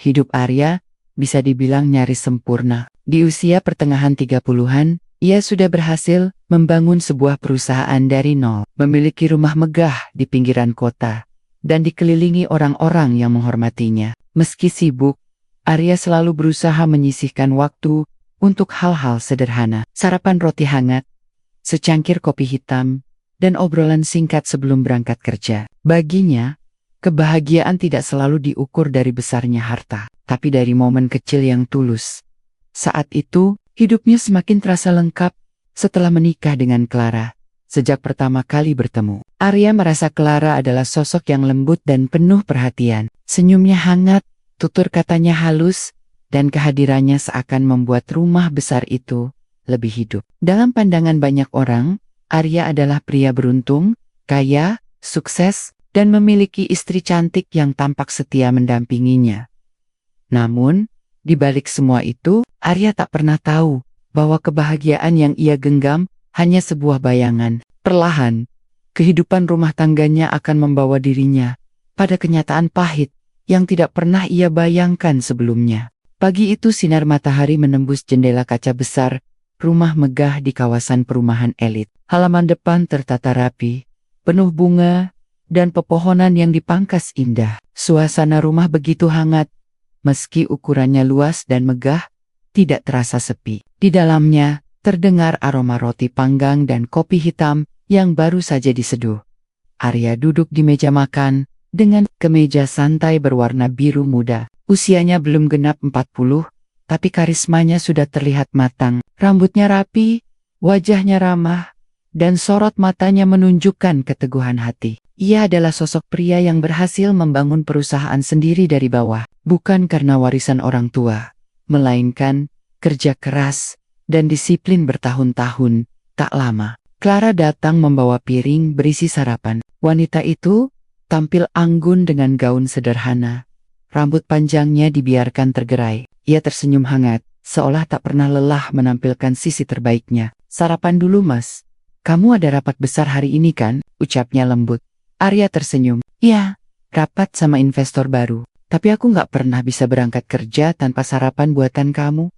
Hidup Arya bisa dibilang nyaris sempurna. Di usia pertengahan 30-an, ia sudah berhasil membangun sebuah perusahaan dari nol, memiliki rumah megah di pinggiran kota, dan dikelilingi orang-orang yang menghormatinya. Meski sibuk, Arya selalu berusaha menyisihkan waktu untuk hal-hal sederhana. Sarapan roti hangat, secangkir kopi hitam, dan obrolan singkat sebelum berangkat kerja. Baginya, kebahagiaan tidak selalu diukur dari besarnya harta, tapi dari momen kecil yang tulus. Saat itu, hidupnya semakin terasa lengkap setelah menikah dengan Clara. Sejak pertama kali bertemu, Arya merasa Clara adalah sosok yang lembut dan penuh perhatian. Senyumnya hangat, tutur katanya halus, dan kehadirannya seakan membuat rumah besar itu lebih hidup. Dalam pandangan banyak orang, Arya adalah pria beruntung, kaya, sukses, dan memiliki istri cantik yang tampak setia mendampinginya. Namun, di balik semua itu, Arya tak pernah tahu bahwa kebahagiaan yang ia genggam hanya sebuah bayangan. Perlahan, kehidupan rumah tangganya akan membawa dirinya pada kenyataan pahit yang tidak pernah ia bayangkan sebelumnya. Pagi itu sinar matahari menembus jendela kaca besar rumah megah di kawasan perumahan elit. Halaman depan tertata rapi, penuh bunga dan pepohonan yang dipangkas indah. Suasana rumah begitu hangat, meski ukurannya luas dan megah, tidak terasa sepi. Di dalamnya, terdengar aroma roti panggang dan kopi hitam yang baru saja diseduh. Arya duduk di meja makan, dengan kemeja santai berwarna biru muda. Usianya belum genap 40, tapi karismanya sudah terlihat matang. Rambutnya rapi, wajahnya ramah, dan sorot matanya menunjukkan keteguhan hati. Ia adalah sosok pria yang berhasil membangun perusahaan sendiri dari bawah, bukan karena warisan orang tua, melainkan kerja keras dan disiplin bertahun-tahun. Tak lama, Clara datang membawa piring berisi sarapan. Wanita itu tampil anggun dengan gaun sederhana. Rambut panjangnya dibiarkan tergerai. Ia tersenyum hangat, seolah tak pernah lelah menampilkan sisi terbaiknya. "Sarapan dulu, Mas. Kamu ada rapat besar hari ini kan?" ucapnya lembut. Arya tersenyum. "Iya, rapat sama investor baru. Tapi aku nggak pernah bisa berangkat kerja tanpa sarapan buatan kamu,"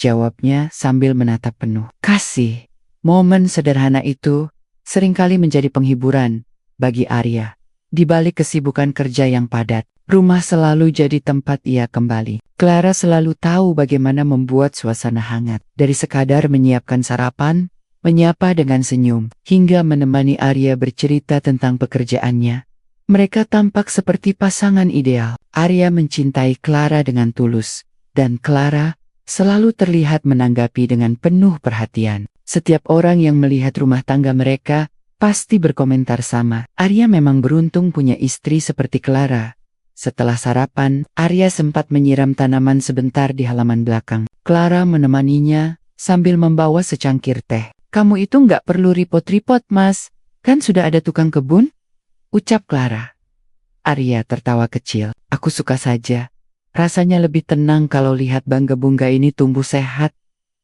jawabnya sambil menatap penuh kasih. Momen sederhana itu seringkali menjadi penghiburan bagi Arya. Di balik kesibukan kerja yang padat, rumah selalu jadi tempat ia kembali. Clara selalu tahu bagaimana membuat suasana hangat. Dari sekadar menyiapkan sarapan, menyapa dengan senyum, hingga menemani Arya bercerita tentang pekerjaannya. Mereka tampak seperti pasangan ideal. Arya mencintai Clara dengan tulus, dan Clara selalu terlihat menanggapi dengan penuh perhatian. Setiap orang yang melihat rumah tangga mereka pasti berkomentar sama. Arya memang beruntung punya istri seperti Clara. Setelah sarapan, Arya sempat menyiram tanaman sebentar di halaman belakang. Clara menemaninya sambil membawa secangkir teh. "Kamu itu nggak perlu ripot-ripot, Mas. Kan sudah ada tukang kebun?" ucap Clara. Arya tertawa kecil. "Aku suka saja. Rasanya lebih tenang kalau lihat bangga-bunga ini tumbuh sehat."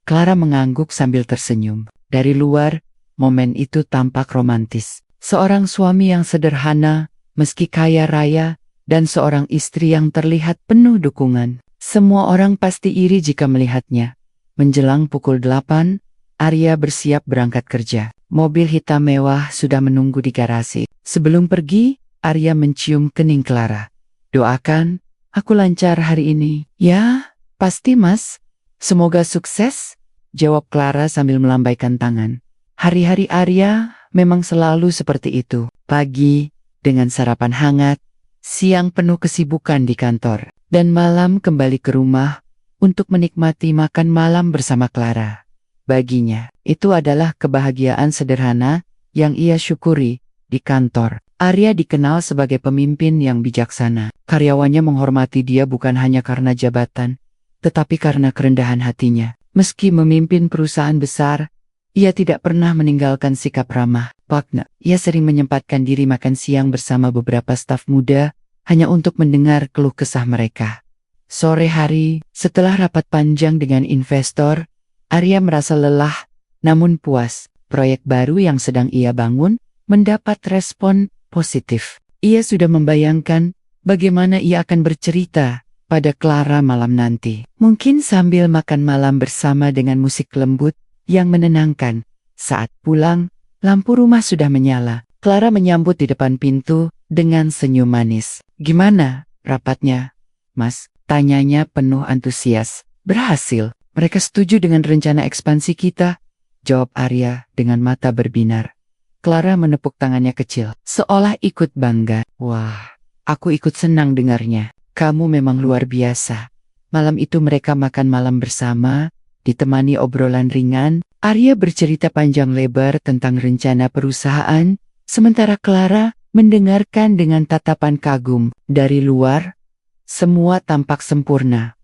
Clara mengangguk sambil tersenyum. Dari luar, momen itu tampak romantis. Seorang suami yang sederhana, meski kaya raya, dan seorang istri yang terlihat penuh dukungan. Semua orang pasti iri jika melihatnya. Menjelang pukul 8, Arya bersiap berangkat kerja. Mobil hitam mewah sudah menunggu di garasi. Sebelum pergi, Arya mencium kening Clara. "Doakan, aku lancar hari ini." "Ya, pasti Mas. Semoga sukses," jawab Clara sambil melambaikan tangan. Hari-hari Arya memang selalu seperti itu. Pagi dengan sarapan hangat, siang penuh kesibukan di kantor, dan malam kembali ke rumah untuk menikmati makan malam bersama Clara. Baginya, itu adalah kebahagiaan sederhana yang ia syukuri di kantor. Arya dikenal sebagai pemimpin yang bijaksana. Karyawannya menghormati dia bukan hanya karena jabatan, tetapi karena kerendahan hatinya. Meski memimpin perusahaan besar, ia tidak pernah meninggalkan sikap ramah. Ia sering menyempatkan diri makan siang bersama beberapa staf muda, hanya untuk mendengar keluh kesah mereka. Sore hari, setelah rapat panjang dengan investor, Arya merasa lelah, namun puas. Proyek baru yang sedang ia bangun mendapat respon positif. Ia sudah membayangkan bagaimana ia akan bercerita pada Clara malam nanti. Mungkin sambil makan malam bersama dengan musik lembut yang menenangkan. Saat pulang, lampu rumah sudah menyala. Clara menyambut di depan pintu dengan senyum manis. "Gimana rapatnya, Mas?" tanyanya penuh antusias. "Berhasil. Mereka setuju dengan rencana ekspansi kita," jawab Arya dengan mata berbinar. Clara menepuk tangannya kecil, seolah ikut bangga. "Wah, aku ikut senang dengarnya. Kamu memang luar biasa." Malam itu mereka makan malam bersama, ditemani obrolan ringan. Arya bercerita panjang lebar tentang rencana perusahaan, sementara Clara mendengarkan dengan tatapan kagum. Dari luar, semua tampak sempurna.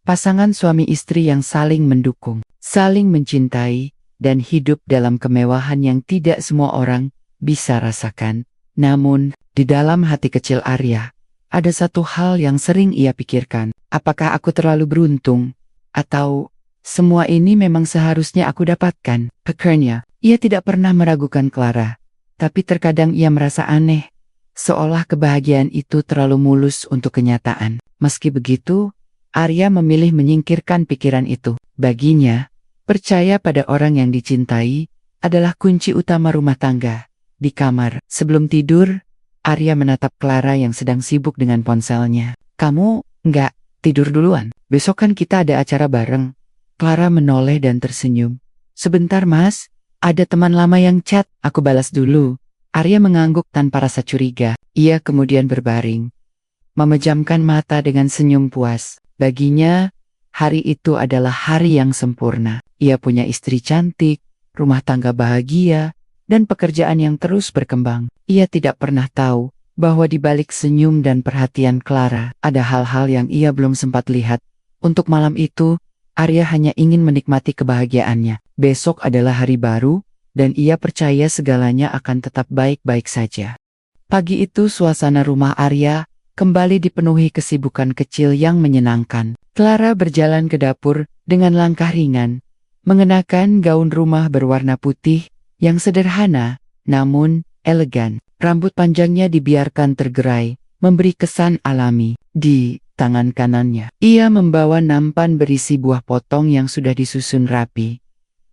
Pasangan suami istri yang saling mendukung, saling mencintai, dan hidup dalam kemewahan yang tidak semua orang bisa rasakan. Namun, di dalam hati kecil Arya, ada satu hal yang sering ia pikirkan. Apakah aku terlalu beruntung? Atau semua ini memang seharusnya aku dapatkan? Pikirnya, ia tidak pernah meragukan Clara. Tapi terkadang ia merasa aneh, seolah kebahagiaan itu terlalu mulus untuk kenyataan. Meski begitu, Arya memilih menyingkirkan pikiran itu. Baginya, percaya pada orang yang dicintai adalah kunci utama rumah tangga. Di kamar, sebelum tidur, Arya menatap Clara yang sedang sibuk dengan ponselnya. "Kamu nggak tidur duluan? Besok kan kita ada acara bareng." Clara menoleh dan tersenyum. "Sebentar Mas, ada teman lama yang chat." "Aku balas dulu." Arya mengangguk tanpa rasa curiga. Ia kemudian berbaring, memejamkan mata dengan senyum puas. Baginya, hari itu adalah hari yang sempurna. Ia punya istri cantik, rumah tangga bahagia, dan pekerjaan yang terus berkembang. Ia tidak pernah tahu bahwa di balik senyum dan perhatian Clara, ada hal-hal yang ia belum sempat lihat. Untuk malam itu, Arya hanya ingin menikmati kebahagiaannya. Besok adalah hari baru, dan ia percaya segalanya akan tetap baik-baik saja. Pagi itu suasana rumah Arya kembali dipenuhi kesibukan kecil yang menyenangkan. Clara berjalan ke dapur dengan langkah ringan, mengenakan gaun rumah berwarna putih yang sederhana, namun elegan. Rambut panjangnya dibiarkan tergerai, memberi kesan alami. Di tangan kanannya, ia membawa nampan berisi buah potong yang sudah disusun rapi.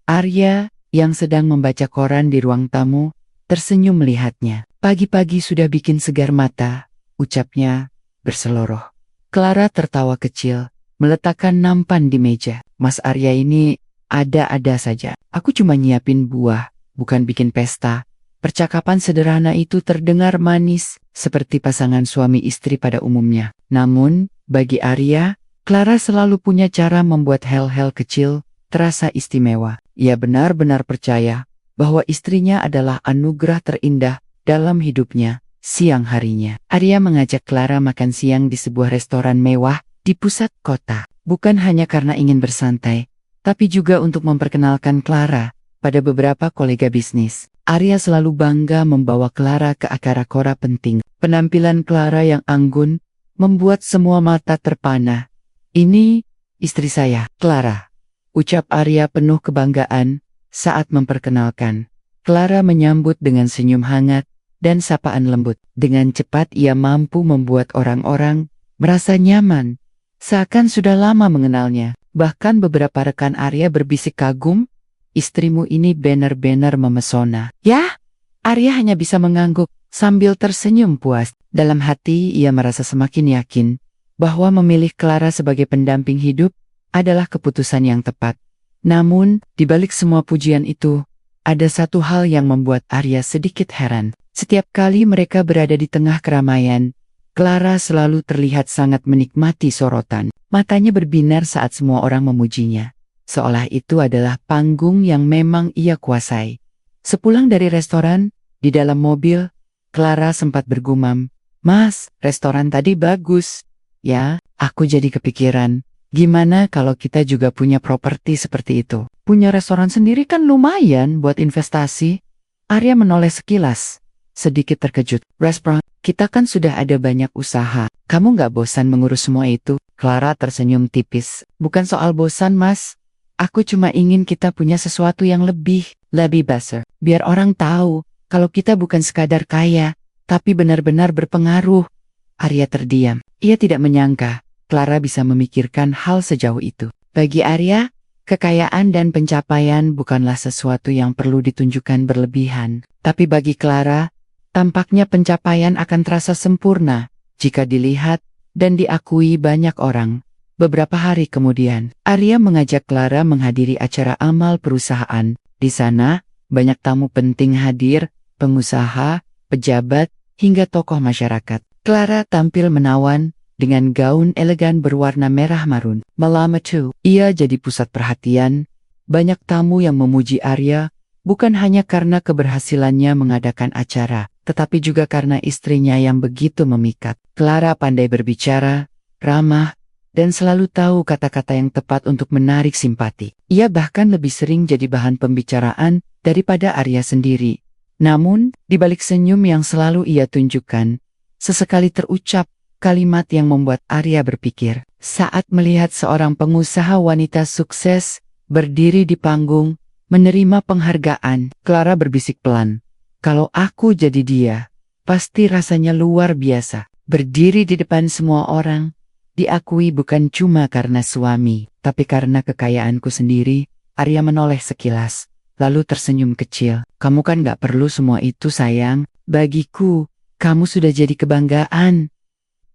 Arya, yang sedang membaca koran di ruang tamu, tersenyum melihatnya. "Pagi-pagi sudah bikin segar mata," ucapnya berseloroh. Clara tertawa kecil, meletakkan nampan di meja. "Mas Arya ini ada-ada saja. Aku cuma nyiapin buah, bukan bikin pesta." Percakapan sederhana itu terdengar manis, seperti pasangan suami istri pada umumnya. Namun, bagi Arya, Clara selalu punya cara membuat hal-hal kecil terasa istimewa. Ia benar-benar percaya bahwa istrinya adalah anugerah terindah dalam hidupnya. Siang harinya, Arya mengajak Clara makan siang di sebuah restoran mewah di pusat kota. Bukan hanya karena ingin bersantai, tapi juga untuk memperkenalkan Clara pada beberapa kolega bisnis. Arya selalu bangga membawa Clara ke acara-acara penting. Penampilan Clara yang anggun membuat semua mata terpana. "Ini istri saya, Clara," ucap Arya penuh kebanggaan saat memperkenalkan. Clara menyambut dengan senyum hangat dan sapaan lembut. Dengan cepat ia mampu membuat orang-orang merasa nyaman, seakan sudah lama mengenalnya. Bahkan beberapa rekan Arya berbisik kagum, "Istrimu ini benar-benar memesona." "Ya?" Arya hanya bisa mengangguk sambil tersenyum puas. Dalam hati ia merasa semakin yakin bahwa memilih Clara sebagai pendamping hidup adalah keputusan yang tepat. Namun, di balik semua pujian itu, ada satu hal yang membuat Arya sedikit heran. Setiap kali mereka berada di tengah keramaian, Clara selalu terlihat sangat menikmati sorotan. Matanya berbinar saat semua orang memujinya, seolah itu adalah panggung yang memang ia kuasai. Sepulang dari restoran, di dalam mobil, Clara sempat bergumam, "Mas, restoran tadi bagus." "Ya, aku jadi kepikiran, gimana kalau kita juga punya properti seperti itu? Punya restoran sendiri kan lumayan buat investasi." Arya menoleh sekilas, sedikit terkejut. "Restoran? Kita kan sudah ada banyak usaha. Kamu nggak bosan mengurus semua itu?" Clara tersenyum tipis. "Bukan soal bosan, Mas. Aku cuma ingin kita punya sesuatu yang lebih besar. Biar orang tahu kalau kita bukan sekadar kaya, tapi benar-benar berpengaruh." Arya terdiam. Ia tidak menyangka Clara bisa memikirkan hal sejauh itu. Bagi Arya, kekayaan dan pencapaian bukanlah sesuatu yang perlu ditunjukkan berlebihan. Tapi bagi Clara, tampaknya pencapaian akan terasa sempurna jika dilihat dan diakui banyak orang. Beberapa hari kemudian, Arya mengajak Clara menghadiri acara amal perusahaan. Di sana, banyak tamu penting hadir, pengusaha, pejabat, hingga tokoh masyarakat. Clara tampil menawan dengan gaun elegan berwarna merah marun. Malam itu, ia jadi pusat perhatian. Banyak tamu yang memuji Arya, bukan hanya karena keberhasilannya mengadakan acara, tetapi juga karena istrinya yang begitu memikat. Clara pandai berbicara, ramah, dan selalu tahu kata-kata yang tepat untuk menarik simpati. Ia bahkan lebih sering jadi bahan pembicaraan daripada Arya sendiri. Namun, di balik senyum yang selalu ia tunjukkan, sesekali terucap kalimat yang membuat Arya berpikir. Saat melihat seorang pengusaha wanita sukses berdiri di panggung, menerima penghargaan, Clara berbisik pelan. Kalau aku jadi dia, pasti rasanya luar biasa. Berdiri di depan semua orang, diakui bukan cuma karena suami, tapi karena kekayaanku sendiri. Arya menoleh sekilas, lalu tersenyum kecil. Kamu kan gak perlu semua itu sayang, bagiku, kamu sudah jadi kebanggaan.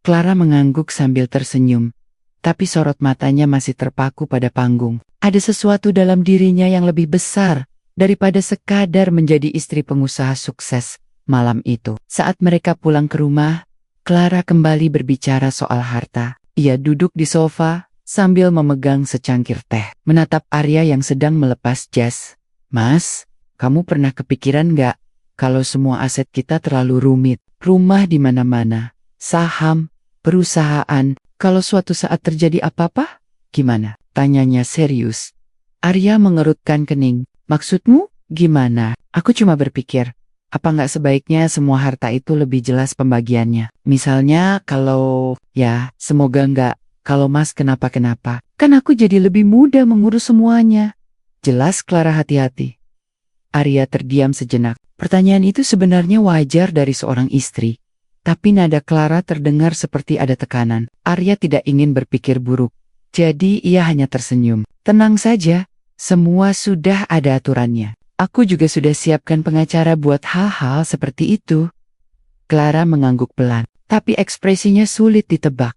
Clara mengangguk sambil tersenyum, tapi sorot matanya masih terpaku pada panggung. Ada sesuatu dalam dirinya yang lebih besar daripada sekadar menjadi istri pengusaha sukses. Malam itu, saat mereka pulang ke rumah, Clara kembali berbicara soal harta. Ia duduk di sofa sambil memegang secangkir teh, menatap Arya yang sedang melepas jas. Mas, kamu pernah kepikiran gak kalau semua aset kita terlalu rumit? Rumah di mana-mana, saham, perusahaan, kalau suatu saat terjadi apa-apa, gimana? Tanyanya serius. Arya mengerutkan kening. Maksudmu, gimana? Aku cuma berpikir, apa nggak sebaiknya semua harta itu lebih jelas pembagiannya? Misalnya kalau, ya, semoga nggak, kalau Mas kenapa-kenapa, kan aku jadi lebih mudah mengurus semuanya. Jelas Clara hati-hati. Arya terdiam sejenak. Pertanyaan itu sebenarnya wajar dari seorang istri. Tapi nada Clara terdengar seperti ada tekanan. Arya tidak ingin berpikir buruk. Jadi ia hanya tersenyum. Tenang saja, semua sudah ada aturannya. Aku juga sudah siapkan pengacara buat hal-hal seperti itu. Clara mengangguk pelan, tapi ekspresinya sulit ditebak.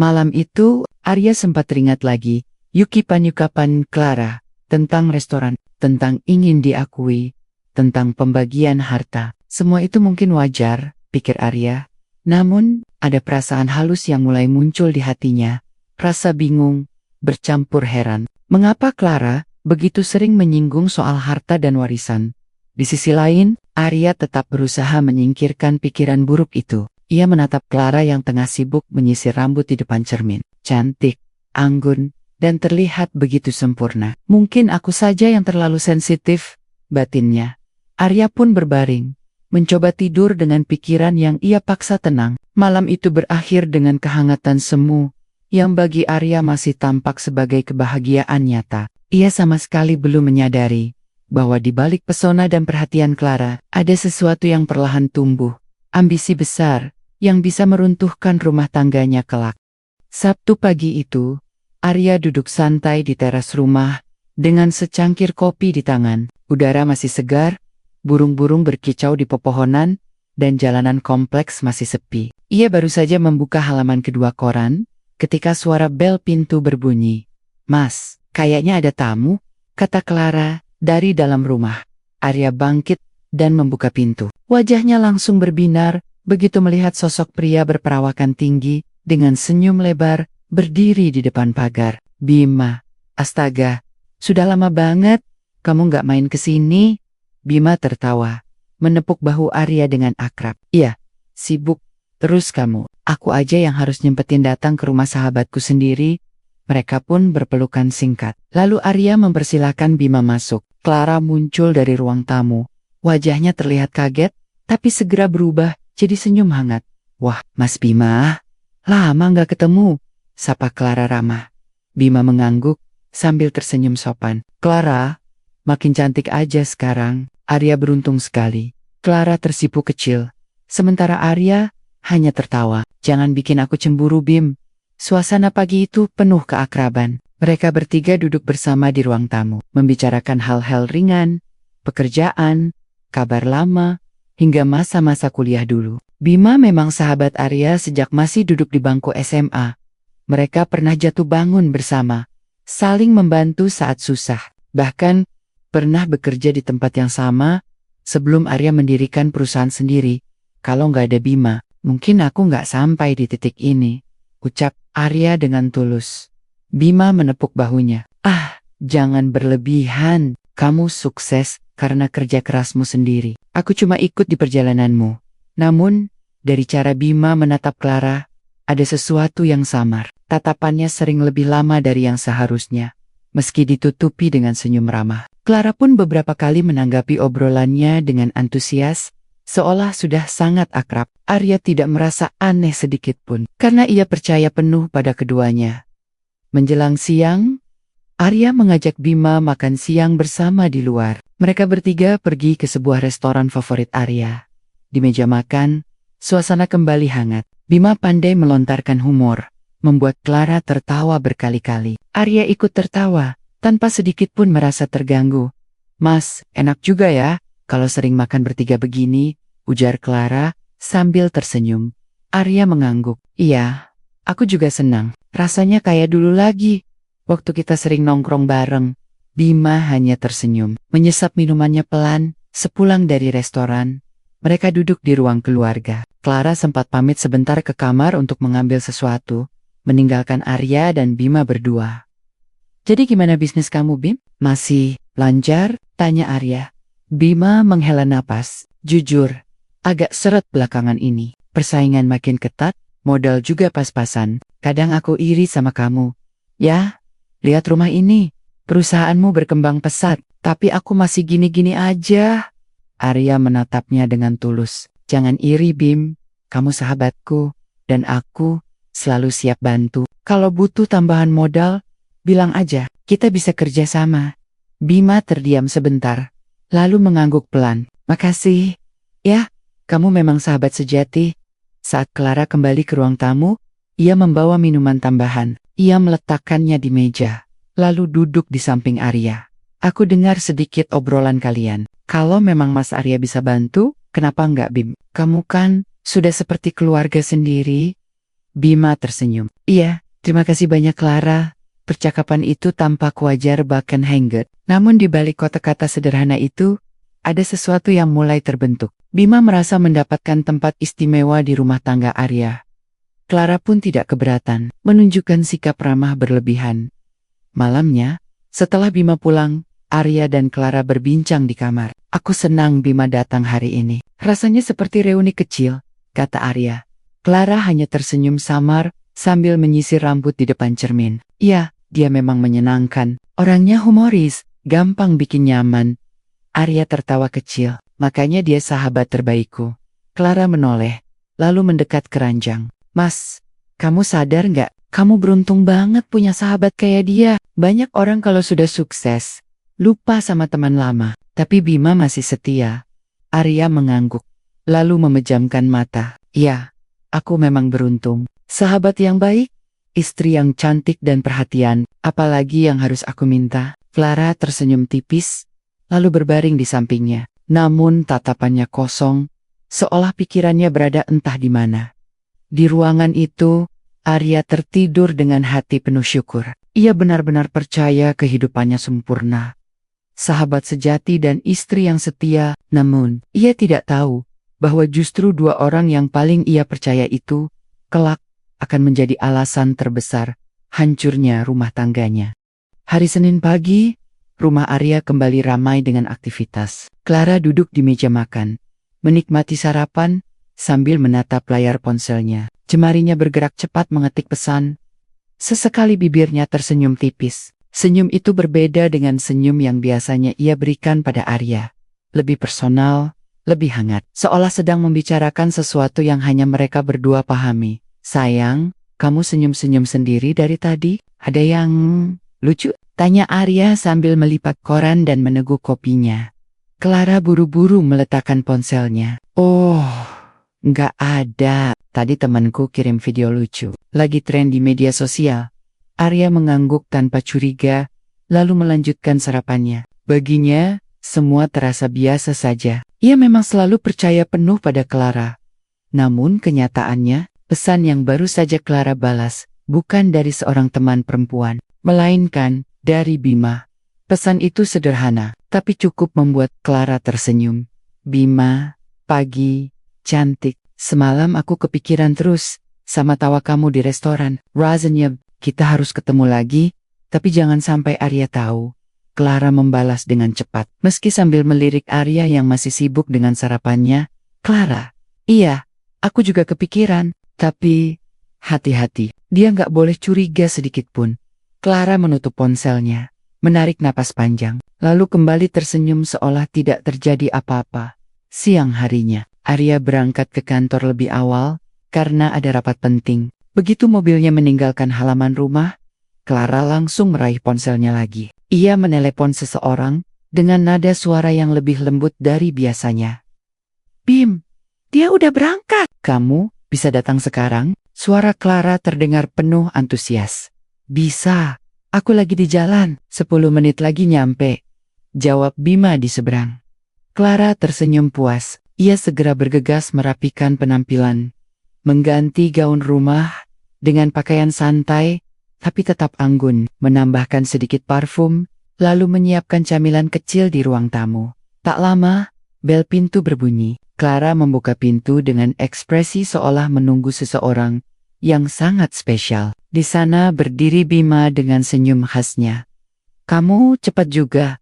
Malam itu, Arya sempat teringat lagi yukipan-yukapan Clara tentang restoran, tentang ingin diakui, tentang pembagian harta. Semua itu mungkin wajar, pikir Arya. Namun, ada perasaan halus yang mulai muncul di hatinya. Rasa bingung, bercampur heran. Mengapa Clara begitu sering menyinggung soal harta dan warisan? Di sisi lain, Arya tetap berusaha menyingkirkan pikiran buruk itu. Ia menatap Clara yang tengah sibuk menyisir rambut di depan cermin. Cantik, anggun, dan terlihat begitu sempurna. Mungkin aku saja yang terlalu sensitif, batinnya. Arya pun berbaring, mencoba tidur dengan pikiran yang ia paksa tenang. Malam itu berakhir dengan kehangatan semu, yang bagi Arya masih tampak sebagai kebahagiaan nyata. Ia sama sekali belum menyadari bahwa di balik pesona dan perhatian Clara, ada sesuatu yang perlahan tumbuh. Ambisi besar, yang bisa meruntuhkan rumah tangganya kelak. Sabtu pagi itu, Arya duduk santai di teras rumah, dengan secangkir kopi di tangan. Udara masih segar, burung-burung berkicau di pepohonan, dan jalanan kompleks masih sepi. Ia baru saja membuka halaman kedua koran, ketika suara bel pintu berbunyi. Mas, kayaknya ada tamu, kata Clara, dari dalam rumah. Arya bangkit, dan membuka pintu. Wajahnya langsung berbinar, begitu melihat sosok pria berperawakan tinggi, dengan senyum lebar, berdiri di depan pagar. Bima, astaga, sudah lama banget, kamu nggak main ke sini? Bima tertawa, menepuk bahu Arya dengan akrab. Iya, sibuk, terus kamu, aku aja yang harus nyempetin datang ke rumah sahabatku sendiri. Mereka pun berpelukan singkat. Lalu Arya mempersilahkan Bima masuk. Clara muncul dari ruang tamu. Wajahnya terlihat kaget, tapi segera berubah jadi senyum hangat. Wah, Mas Bima, lama nggak ketemu, sapa Clara ramah. Bima mengangguk, sambil tersenyum sopan. Clara, makin cantik aja sekarang. Arya beruntung sekali. Clara tersipu kecil. Sementara Arya hanya tertawa. Jangan bikin aku cemburu, Bim. Suasana pagi itu penuh keakraban. Mereka bertiga duduk bersama di ruang tamu, membicarakan hal-hal ringan, pekerjaan, kabar lama, hingga masa-masa kuliah dulu. Bima memang sahabat Arya sejak masih duduk di bangku SMA. Mereka pernah jatuh bangun bersama, saling membantu saat susah. Bahkan pernah bekerja di tempat yang sama sebelum Arya mendirikan perusahaan sendiri. Kalau nggak ada Bima, mungkin aku nggak sampai di titik ini, ucap Arya dengan tulus. Bima menepuk bahunya. Ah, jangan berlebihan. Kamu sukses karena kerja kerasmu sendiri. Aku cuma ikut di perjalananmu. Namun, dari cara Bima menatap Clara, ada sesuatu yang samar. Tatapannya sering lebih lama dari yang seharusnya, meski ditutupi dengan senyum ramah. Clara pun beberapa kali menanggapi obrolannya dengan antusias, seolah sudah sangat akrab. Arya tidak merasa aneh sedikit pun, karena ia percaya penuh pada keduanya. Menjelang siang, Arya mengajak Bima makan siang bersama di luar. Mereka bertiga pergi ke sebuah restoran favorit Arya. Di meja makan, suasana kembali hangat. Bima pandai melontarkan humor, membuat Clara tertawa berkali-kali. Arya ikut tertawa, tanpa sedikit pun merasa terganggu. Mas, enak juga ya, kalau sering makan bertiga begini, ujar Clara sambil tersenyum. Arya mengangguk. Iya, aku juga senang. Rasanya kayak dulu lagi, waktu kita sering nongkrong bareng. Bima hanya tersenyum, menyesap minumannya pelan. Sepulang dari restoran, mereka duduk di ruang keluarga. Clara sempat pamit sebentar ke kamar untuk mengambil sesuatu, meninggalkan Arya dan Bima berdua. Jadi gimana bisnis kamu, Bim? Masih lancar? Tanya Arya. Bima menghela napas. Jujur, agak seret belakangan ini. Persaingan makin ketat, modal juga pas-pasan. Kadang aku iri sama kamu. Ya, lihat rumah ini. Perusahaanmu berkembang pesat, tapi aku masih gini-gini aja. Arya menatapnya dengan tulus. Jangan iri, Bim. Kamu sahabatku, dan aku selalu siap bantu. Kalau butuh tambahan modal, bilang aja, kita bisa kerja sama. Bima terdiam sebentar, lalu mengangguk pelan. Makasih. Ya, kamu memang sahabat sejati. Saat Clara kembali ke ruang tamu, ia membawa minuman tambahan. Ia meletakkannya di meja, lalu duduk di samping Arya. Aku dengar sedikit obrolan kalian. Kalau memang Mas Arya bisa bantu, kenapa enggak, Bim? Kamu kan sudah seperti keluarga sendiri. Bima tersenyum. Iya, terima kasih banyak Clara. Percakapan itu tampak wajar bahkan hangat. Namun di balik kata-kata sederhana itu, ada sesuatu yang mulai terbentuk. Bima merasa mendapatkan tempat istimewa di rumah tangga Arya. Clara pun tidak keberatan, menunjukkan sikap ramah berlebihan. Malamnya, setelah Bima pulang, Arya dan Clara berbincang di kamar. Aku senang Bima datang hari ini. Rasanya seperti reuni kecil, kata Arya. Clara hanya tersenyum samar sambil menyisir rambut di depan cermin. Iya, dia memang menyenangkan. Orangnya humoris, gampang bikin nyaman. Arya tertawa kecil, makanya dia sahabat terbaikku. Clara menoleh, lalu mendekat ke ranjang. Mas, kamu sadar nggak? Kamu beruntung banget punya sahabat kayak dia. Banyak orang kalau sudah sukses, lupa sama teman lama. Tapi Bima masih setia. Arya mengangguk, lalu memejamkan mata. Iya, aku memang beruntung. Sahabat yang baik, istri yang cantik dan perhatian, apalagi yang harus aku minta? Clara tersenyum tipis, lalu berbaring di sampingnya. Namun tatapannya kosong, seolah pikirannya berada entah di mana. Di ruangan itu, Arya tertidur dengan hati penuh syukur. Ia benar-benar percaya kehidupannya sempurna. Sahabat sejati dan istri yang setia, namun ia tidak tahu bahwa justru dua orang yang paling ia percaya itu, kelak akan menjadi alasan terbesar hancurnya rumah tangganya. Hari Senin pagi, rumah Arya kembali ramai dengan aktivitas. Clara duduk di meja makan, menikmati sarapan sambil menatap layar ponselnya. Jemarinya bergerak cepat mengetik pesan. Sesekali bibirnya tersenyum tipis. Senyum itu berbeda dengan senyum yang biasanya ia berikan pada Arya. Lebih personal, lebih hangat. Seolah sedang membicarakan sesuatu yang hanya mereka berdua pahami. Sayang, kamu senyum-senyum sendiri dari tadi? Ada yang lucu? Tanya Arya sambil melipat koran dan meneguk kopinya. Clara buru-buru meletakkan ponselnya. Oh, nggak ada. Tadi temanku kirim video lucu. Lagi tren di media sosial. Arya mengangguk tanpa curiga, lalu melanjutkan sarapannya. Baginya, semua terasa biasa saja. Ia memang selalu percaya penuh pada Clara. Namun kenyataannya, pesan yang baru saja Clara balas, bukan dari seorang teman perempuan, melainkan dari Bima. Pesan itu sederhana, tapi cukup membuat Clara tersenyum. Bima, pagi, cantik. Semalam aku kepikiran terus, sama tawa kamu di restoran. Rasanya, kita harus ketemu lagi, tapi jangan sampai Arya tahu. Clara membalas dengan cepat, meski sambil melirik Arya yang masih sibuk dengan sarapannya. Clara, iya, aku juga kepikiran, tapi hati-hati, dia nggak boleh curiga sedikit pun. Clara menutup ponselnya, menarik napas panjang, lalu kembali tersenyum seolah tidak terjadi apa-apa. Siang harinya, Arya berangkat ke kantor lebih awal karena ada rapat penting. Begitu mobilnya meninggalkan halaman rumah, Clara langsung meraih ponselnya lagi. Ia menelepon seseorang dengan nada suara yang lebih lembut dari biasanya. Bim, dia udah berangkat. Kamu bisa datang sekarang? Suara Clara terdengar penuh antusias. Bisa, aku lagi di jalan. 10 menit lagi nyampe, jawab Bima di seberang. Clara tersenyum puas. Ia segera bergegas merapikan penampilan, mengganti gaun rumah dengan pakaian santai, tapi tetap anggun, menambahkan sedikit parfum, lalu menyiapkan camilan kecil di ruang tamu. Tak lama, bel pintu berbunyi. Clara membuka pintu dengan ekspresi seolah menunggu seseorang yang sangat spesial. Di sana berdiri Bima dengan senyum khasnya. Kamu cepat juga,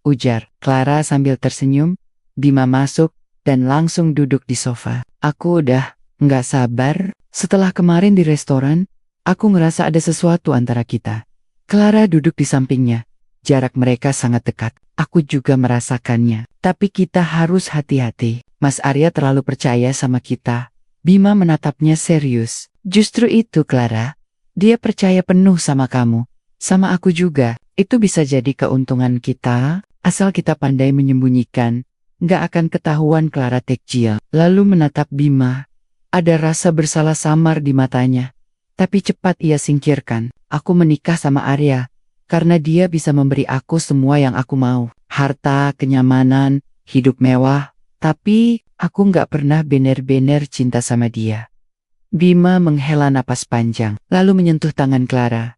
ujar Clara sambil tersenyum. Bima masuk dan langsung duduk di sofa. Aku udah nggak sabar. Setelah kemarin di restoran, aku ngerasa ada sesuatu antara kita. Clara duduk di sampingnya. Jarak mereka sangat dekat. Aku juga merasakannya. Tapi kita harus hati-hati. Mas Arya terlalu percaya sama kita. Bima menatapnya serius. Justru itu Clara. Dia percaya penuh sama kamu. Sama aku juga. Itu bisa jadi keuntungan kita, asal kita pandai menyembunyikan. Nggak akan ketahuan, Clara tekjil. Lalu menatap Bima. Ada rasa bersalah samar di matanya. Tapi cepat ia singkirkan. Aku menikah sama Arya karena dia bisa memberi aku semua yang aku mau. Harta, kenyamanan, hidup mewah. Tapi aku nggak pernah bener-bener cinta sama dia. Bima menghela napas panjang, lalu menyentuh tangan Clara.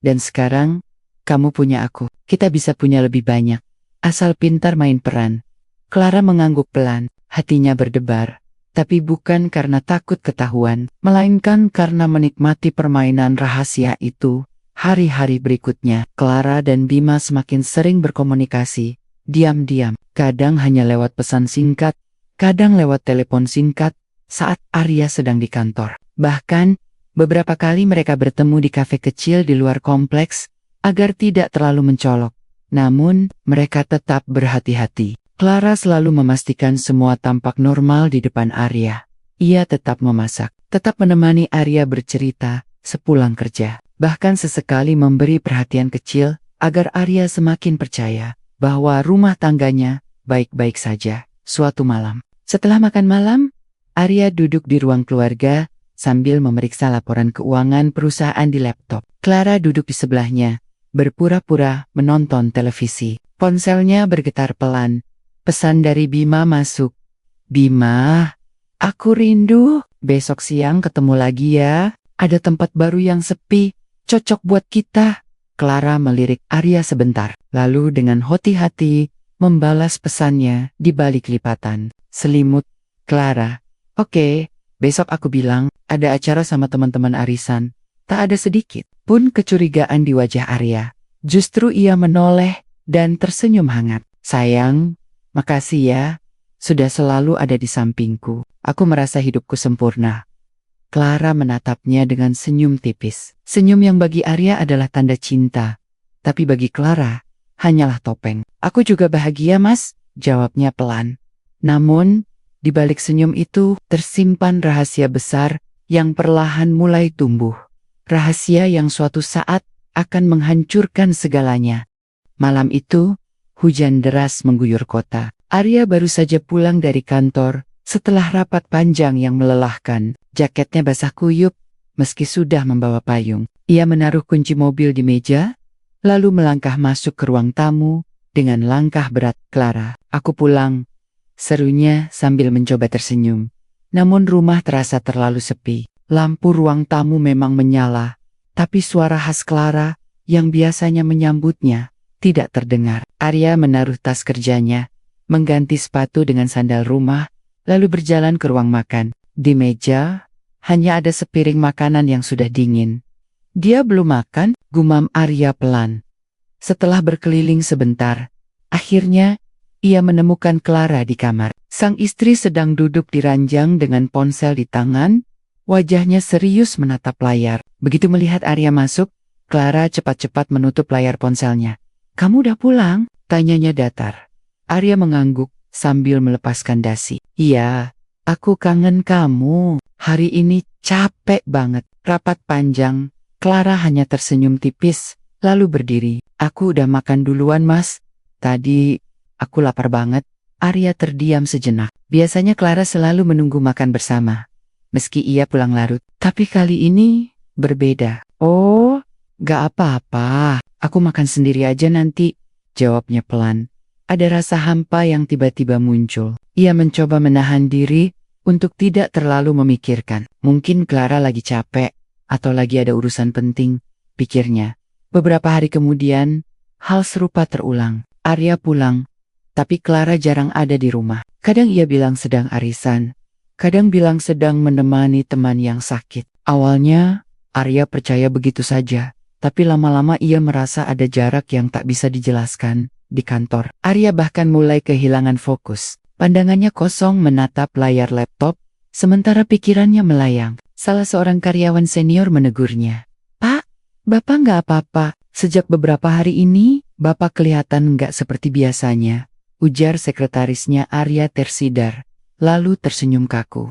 Dan sekarang, kamu punya aku. Kita bisa punya lebih banyak. Asal pintar main peran. Clara mengangguk pelan, hatinya berdebar. Tapi bukan karena takut ketahuan, melainkan karena menikmati permainan rahasia itu. Hari-hari berikutnya, Clara dan Bima semakin sering berkomunikasi, diam-diam. Kadang hanya lewat pesan singkat, kadang lewat telepon singkat, saat Arya sedang di kantor. Bahkan, beberapa kali mereka bertemu di kafe kecil di luar kompleks, agar tidak terlalu mencolok. Namun, mereka tetap berhati-hati. Clara selalu memastikan semua tampak normal di depan Arya. Ia tetap memasak, tetap menemani Arya bercerita sepulang kerja. Bahkan sesekali memberi perhatian kecil agar Arya semakin percaya bahwa rumah tangganya baik-baik saja. Suatu malam, setelah makan malam, Arya duduk di ruang keluarga sambil memeriksa laporan keuangan perusahaan di laptop. Clara duduk di sebelahnya, berpura-pura menonton televisi. Ponselnya bergetar pelan. Pesan dari Bima masuk. Bima, aku rindu. Besok siang ketemu lagi ya. Ada tempat baru yang sepi, cocok buat kita. Clara melirik Arya sebentar, lalu dengan hati-hati membalas pesannya di balik lipatan selimut. Clara, oke, besok aku bilang ada acara sama teman-teman arisan. Tak ada sedikit pun kecurigaan di wajah Arya. Justru ia menoleh dan tersenyum hangat. Sayang, makasih ya, sudah selalu ada di sampingku. Aku merasa hidupku sempurna. Clara menatapnya dengan senyum tipis. Senyum yang bagi Arya adalah tanda cinta. Tapi bagi Clara, hanyalah topeng. Aku juga bahagia, Mas, jawabnya pelan. Namun, di balik senyum itu tersimpan rahasia besar yang perlahan mulai tumbuh. Rahasia yang suatu saat akan menghancurkan segalanya. Malam itu, hujan deras mengguyur kota. Arya baru saja pulang dari kantor, Setelah rapat panjang yang melelahkan, jaketnya basah kuyup, meski sudah membawa payung. Ia menaruh kunci mobil di meja, lalu melangkah masuk ke ruang tamu dengan langkah berat. Clara, aku pulang, serunya sambil mencoba tersenyum. Namun rumah terasa terlalu sepi. Lampu ruang tamu memang menyala, tapi suara khas Clara yang biasanya menyambutnya tidak terdengar. Arya menaruh tas kerjanya, mengganti sepatu dengan sandal rumah, lalu berjalan ke ruang makan. Di meja, hanya ada sepiring makanan yang sudah dingin. Dia belum makan, gumam Arya pelan. Setelah berkeliling sebentar, akhirnya ia menemukan Clara di kamar. Sang istri sedang duduk di ranjang dengan ponsel di tangan, wajahnya serius menatap layar. Begitu melihat Arya masuk, Clara cepat-cepat menutup layar ponselnya. "Kamu udah pulang?" tanyanya datar. Arya mengangguk sambil melepaskan dasi. "Iya, aku kangen kamu. Hari ini capek banget." Rapat panjang, Clara hanya tersenyum tipis, lalu berdiri. "Aku udah makan duluan, Mas. Tadi aku lapar banget." Arya terdiam sejenak. Biasanya Clara selalu menunggu makan bersama, meski ia pulang larut. Tapi kali ini berbeda. "Oh, gak apa-apa. Aku makan sendiri aja nanti," jawabnya pelan. Ada rasa hampa yang tiba-tiba muncul. Ia mencoba menahan diri untuk tidak terlalu memikirkan. Mungkin Clara lagi capek, atau lagi ada urusan penting, pikirnya. Beberapa hari kemudian, hal serupa terulang. Arya pulang, tapi Clara jarang ada di rumah. Kadang ia bilang sedang arisan, kadang bilang sedang menemani teman yang sakit. Awalnya, Arya percaya begitu saja, tapi lama-lama ia merasa ada jarak yang tak bisa dijelaskan. Di kantor, Arya bahkan mulai kehilangan fokus. Pandangannya kosong menatap layar laptop, sementara pikirannya melayang. Salah seorang karyawan senior menegurnya. "Pak, Bapak nggak apa-apa. Sejak beberapa hari ini, Bapak kelihatan nggak seperti biasanya," ujar sekretarisnya. Arya tersidar, lalu tersenyum kaku.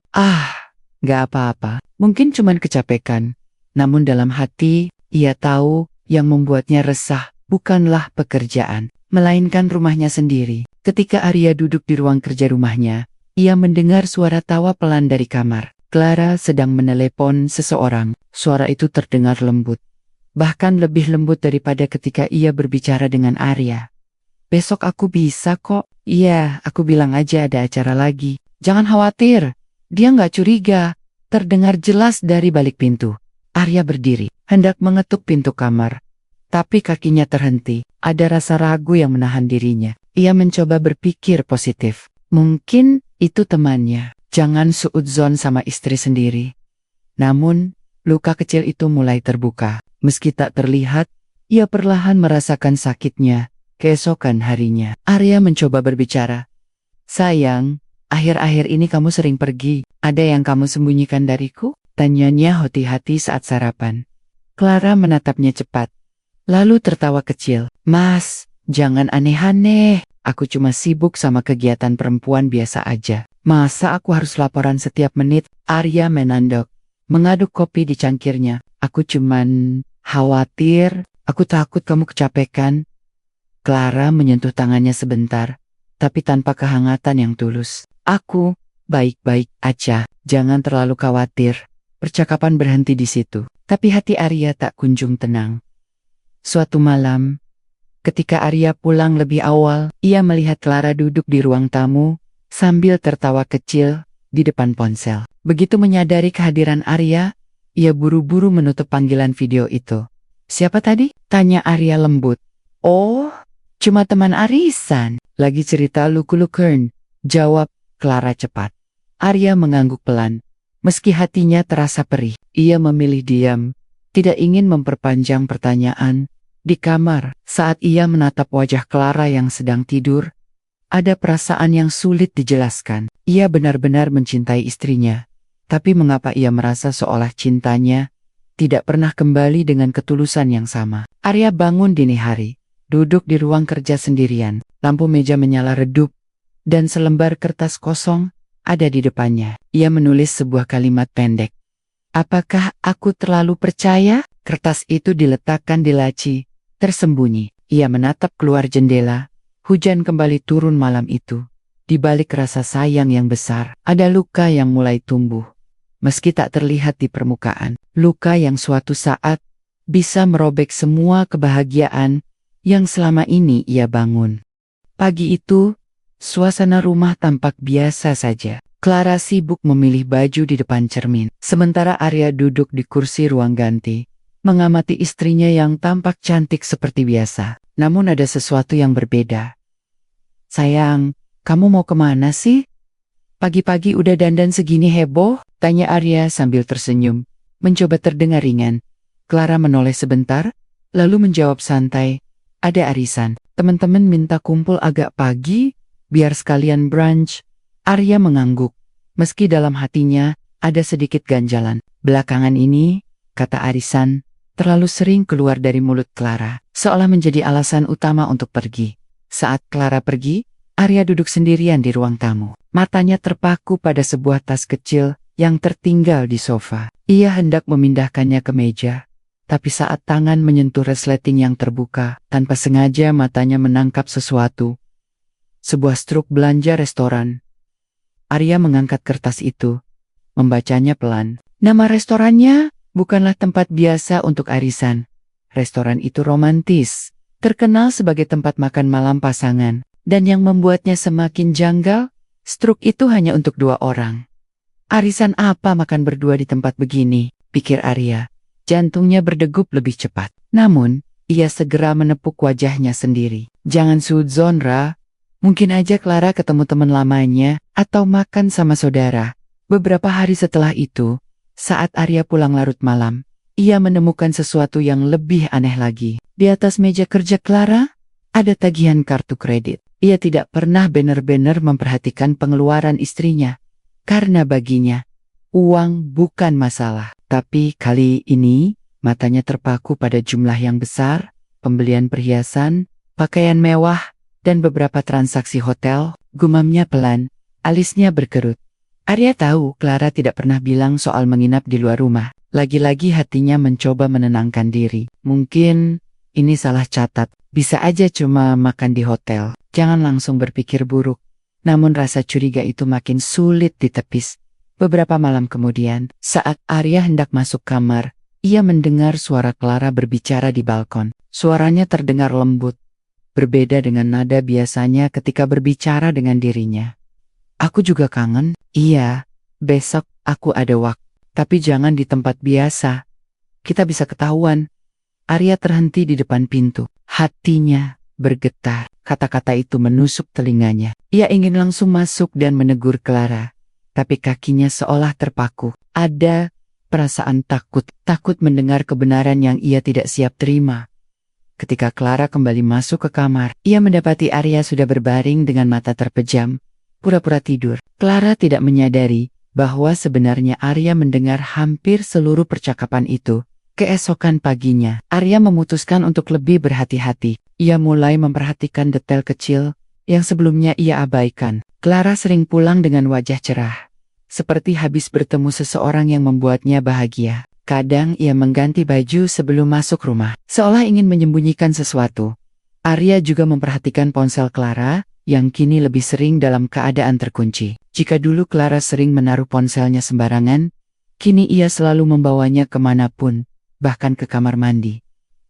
Nggak apa-apa. Mungkin cuman kecapekan. Namun dalam hati, ia tahu yang membuatnya resah bukanlah pekerjaan, melainkan rumahnya sendiri. Ketika Arya duduk di ruang kerja rumahnya, ia mendengar suara tawa pelan dari kamar. Clara sedang menelepon seseorang. Suara itu terdengar lembut, bahkan lebih lembut daripada ketika ia berbicara dengan Arya. "Besok aku bisa kok." "Iya, aku bilang aja ada acara lagi." "Jangan khawatir, dia nggak curiga," terdengar jelas dari balik pintu. Arya berdiri, hendak mengetuk pintu kamar, tapi kakinya terhenti. Ada rasa ragu yang menahan dirinya. Ia mencoba berpikir positif. Mungkin itu temannya. Jangan suudzon sama istri sendiri. Namun, luka kecil itu mulai terbuka. Meski tak terlihat, ia perlahan merasakan sakitnya keesokan harinya. Arya mencoba berbicara. "Sayang, akhir-akhir ini kamu sering pergi. Ada yang kamu sembunyikan dariku?" tanyanya hati-hati saat sarapan. Clara menatapnya cepat, lalu tertawa kecil. "Mas, jangan aneh-aneh. Aku cuma sibuk sama kegiatan perempuan biasa aja. Masa aku harus laporan setiap menit?" Arya menandok, mengaduk kopi di cangkirnya. "Aku cuman khawatir, aku takut kamu kecapekan." Clara menyentuh tangannya sebentar, tapi tanpa kehangatan yang tulus. "Aku baik-baik aja, jangan terlalu khawatir." Percakapan berhenti di situ, tapi hati Arya tak kunjung tenang. Suatu malam, ketika Arya pulang lebih awal, ia melihat Clara duduk di ruang tamu, sambil tertawa kecil di depan ponsel. Begitu menyadari kehadiran Arya, ia buru-buru menutup panggilan video itu. "Siapa tadi?" tanya Arya lembut. "Oh, cuma teman arisan. Lagi cerita luku-lukern," jawab Clara cepat. Arya mengangguk pelan. Meski hatinya terasa perih, ia memilih diam, tidak ingin memperpanjang pertanyaan. Di kamar, saat ia menatap wajah Clara yang sedang tidur, ada perasaan yang sulit dijelaskan. Ia benar-benar mencintai istrinya, tapi mengapa ia merasa seolah cintanya tidak pernah kembali dengan ketulusan yang sama? Arya bangun dini hari, duduk di ruang kerja sendirian. Lampu meja menyala redup, dan selembar kertas kosong ada di depannya. Ia menulis sebuah kalimat pendek. "Apakah aku terlalu percaya?" Kertas itu diletakkan di laci, tersembunyi. Ia menatap keluar jendela. Hujan kembali turun malam itu. Di balik rasa sayang yang besar, ada luka yang mulai tumbuh. Meski tak terlihat di permukaan, luka yang suatu saat bisa merobek semua kebahagiaan yang selama ini ia bangun. Pagi itu, suasana rumah tampak biasa saja. Clara sibuk memilih baju di depan cermin, sementara Arya duduk di kursi ruang ganti, mengamati istrinya yang tampak cantik seperti biasa. Namun ada sesuatu yang berbeda. "Sayang, kamu mau kemana sih? Pagi-pagi udah dandan segini heboh?" tanya Arya sambil tersenyum, mencoba terdengar ringan. Clara menoleh sebentar, lalu menjawab santai, "Ada arisan. Teman-teman minta kumpul agak pagi, biar sekalian brunch." Arya mengangguk, meski dalam hatinya ada sedikit ganjalan. Belakangan ini, kata arisan, terlalu sering keluar dari mulut Clara, seolah menjadi alasan utama untuk pergi. Saat Clara pergi, Arya duduk sendirian di ruang tamu. Matanya terpaku pada sebuah tas kecil yang tertinggal di sofa. Ia hendak memindahkannya ke meja, tapi saat tangan menyentuh resleting yang terbuka, tanpa sengaja matanya menangkap sesuatu. Sebuah struk belanja restoran. Arya mengangkat kertas itu, membacanya pelan. Nama restorannya bukanlah tempat biasa untuk arisan. Restoran itu romantis, terkenal sebagai tempat makan malam pasangan. Dan yang membuatnya semakin janggal, struk itu hanya untuk 2 orang. Arisan apa makan berdua di tempat begini, pikir Arya. Jantungnya berdegup lebih cepat. Namun, ia segera menepuk wajahnya sendiri. Jangan suudzon, Ra. Mungkin aja Clara ketemu teman lamanya, atau makan sama saudara. Beberapa hari setelah itu, saat Arya pulang larut malam, ia menemukan sesuatu yang lebih aneh lagi. Di atas meja kerja Clara, ada tagihan kartu kredit. Ia tidak pernah benar-benar memperhatikan pengeluaran istrinya, karena baginya, uang bukan masalah. Tapi kali ini, matanya terpaku pada jumlah yang besar, pembelian perhiasan, pakaian mewah, dan beberapa transaksi hotel. Gumamnya pelan, alisnya berkerut. Arya tahu Clara tidak pernah bilang soal menginap di luar rumah. Lagi-lagi hatinya mencoba menenangkan diri. Mungkin ini salah catat, bisa aja cuma makan di hotel. Jangan langsung berpikir buruk. Namun rasa curiga itu makin sulit ditepis. Beberapa malam kemudian, saat Arya hendak masuk kamar, ia mendengar suara Clara berbicara di balkon. Suaranya terdengar lembut, berbeda dengan nada biasanya ketika berbicara dengan dirinya. "Aku juga kangen." "Iya, besok aku ada waktu. Tapi jangan di tempat biasa. Kita bisa ketahuan." Arya terhenti di depan pintu. Hatinya bergetar. Kata-kata itu menusuk telinganya. Ia ingin langsung masuk dan menegur Clara. Tapi kakinya seolah terpaku. Ada perasaan takut. Takut mendengar kebenaran yang ia tidak siap terima. Ketika Clara kembali masuk ke kamar, ia mendapati Arya sudah berbaring dengan mata terpejam, pura-pura tidur. Clara tidak menyadari bahwa sebenarnya Arya mendengar hampir seluruh percakapan itu. Keesokan paginya, Arya memutuskan untuk lebih berhati-hati. Ia mulai memperhatikan detail kecil yang sebelumnya ia abaikan. Clara sering pulang dengan wajah cerah, seperti habis bertemu seseorang yang membuatnya bahagia. Kadang ia mengganti baju sebelum masuk rumah, seolah ingin menyembunyikan sesuatu. Arya juga memperhatikan ponsel Clara, yang kini lebih sering dalam keadaan terkunci. Jika dulu Clara sering menaruh ponselnya sembarangan, kini ia selalu membawanya kemanapun, bahkan ke kamar mandi.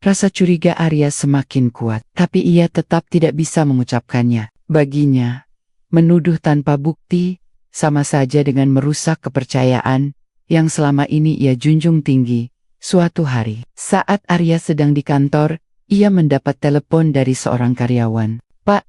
Rasa curiga Arya semakin kuat, tapi ia tetap tidak bisa mengucapkannya. Baginya, menuduh tanpa bukti sama saja dengan merusak kepercayaan yang selama ini ia junjung tinggi. Suatu hari, saat Arya sedang di kantor, ia mendapat telepon dari seorang karyawan. "Pak,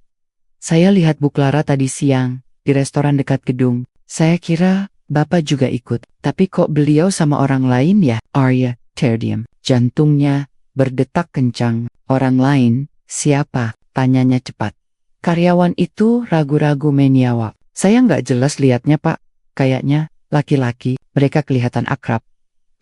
saya lihat Bu Clara tadi siang di restoran dekat gedung. Saya kira Bapak juga ikut, tapi kok beliau sama orang lain ya?" Arya terdiam. Jantungnya berdetak kencang. "Orang lain? Siapa?" tanyanya cepat. Karyawan itu ragu-ragu menjawab. "Saya nggak jelas lihatnya, Pak. Kayaknya laki-laki." Mereka kelihatan akrab.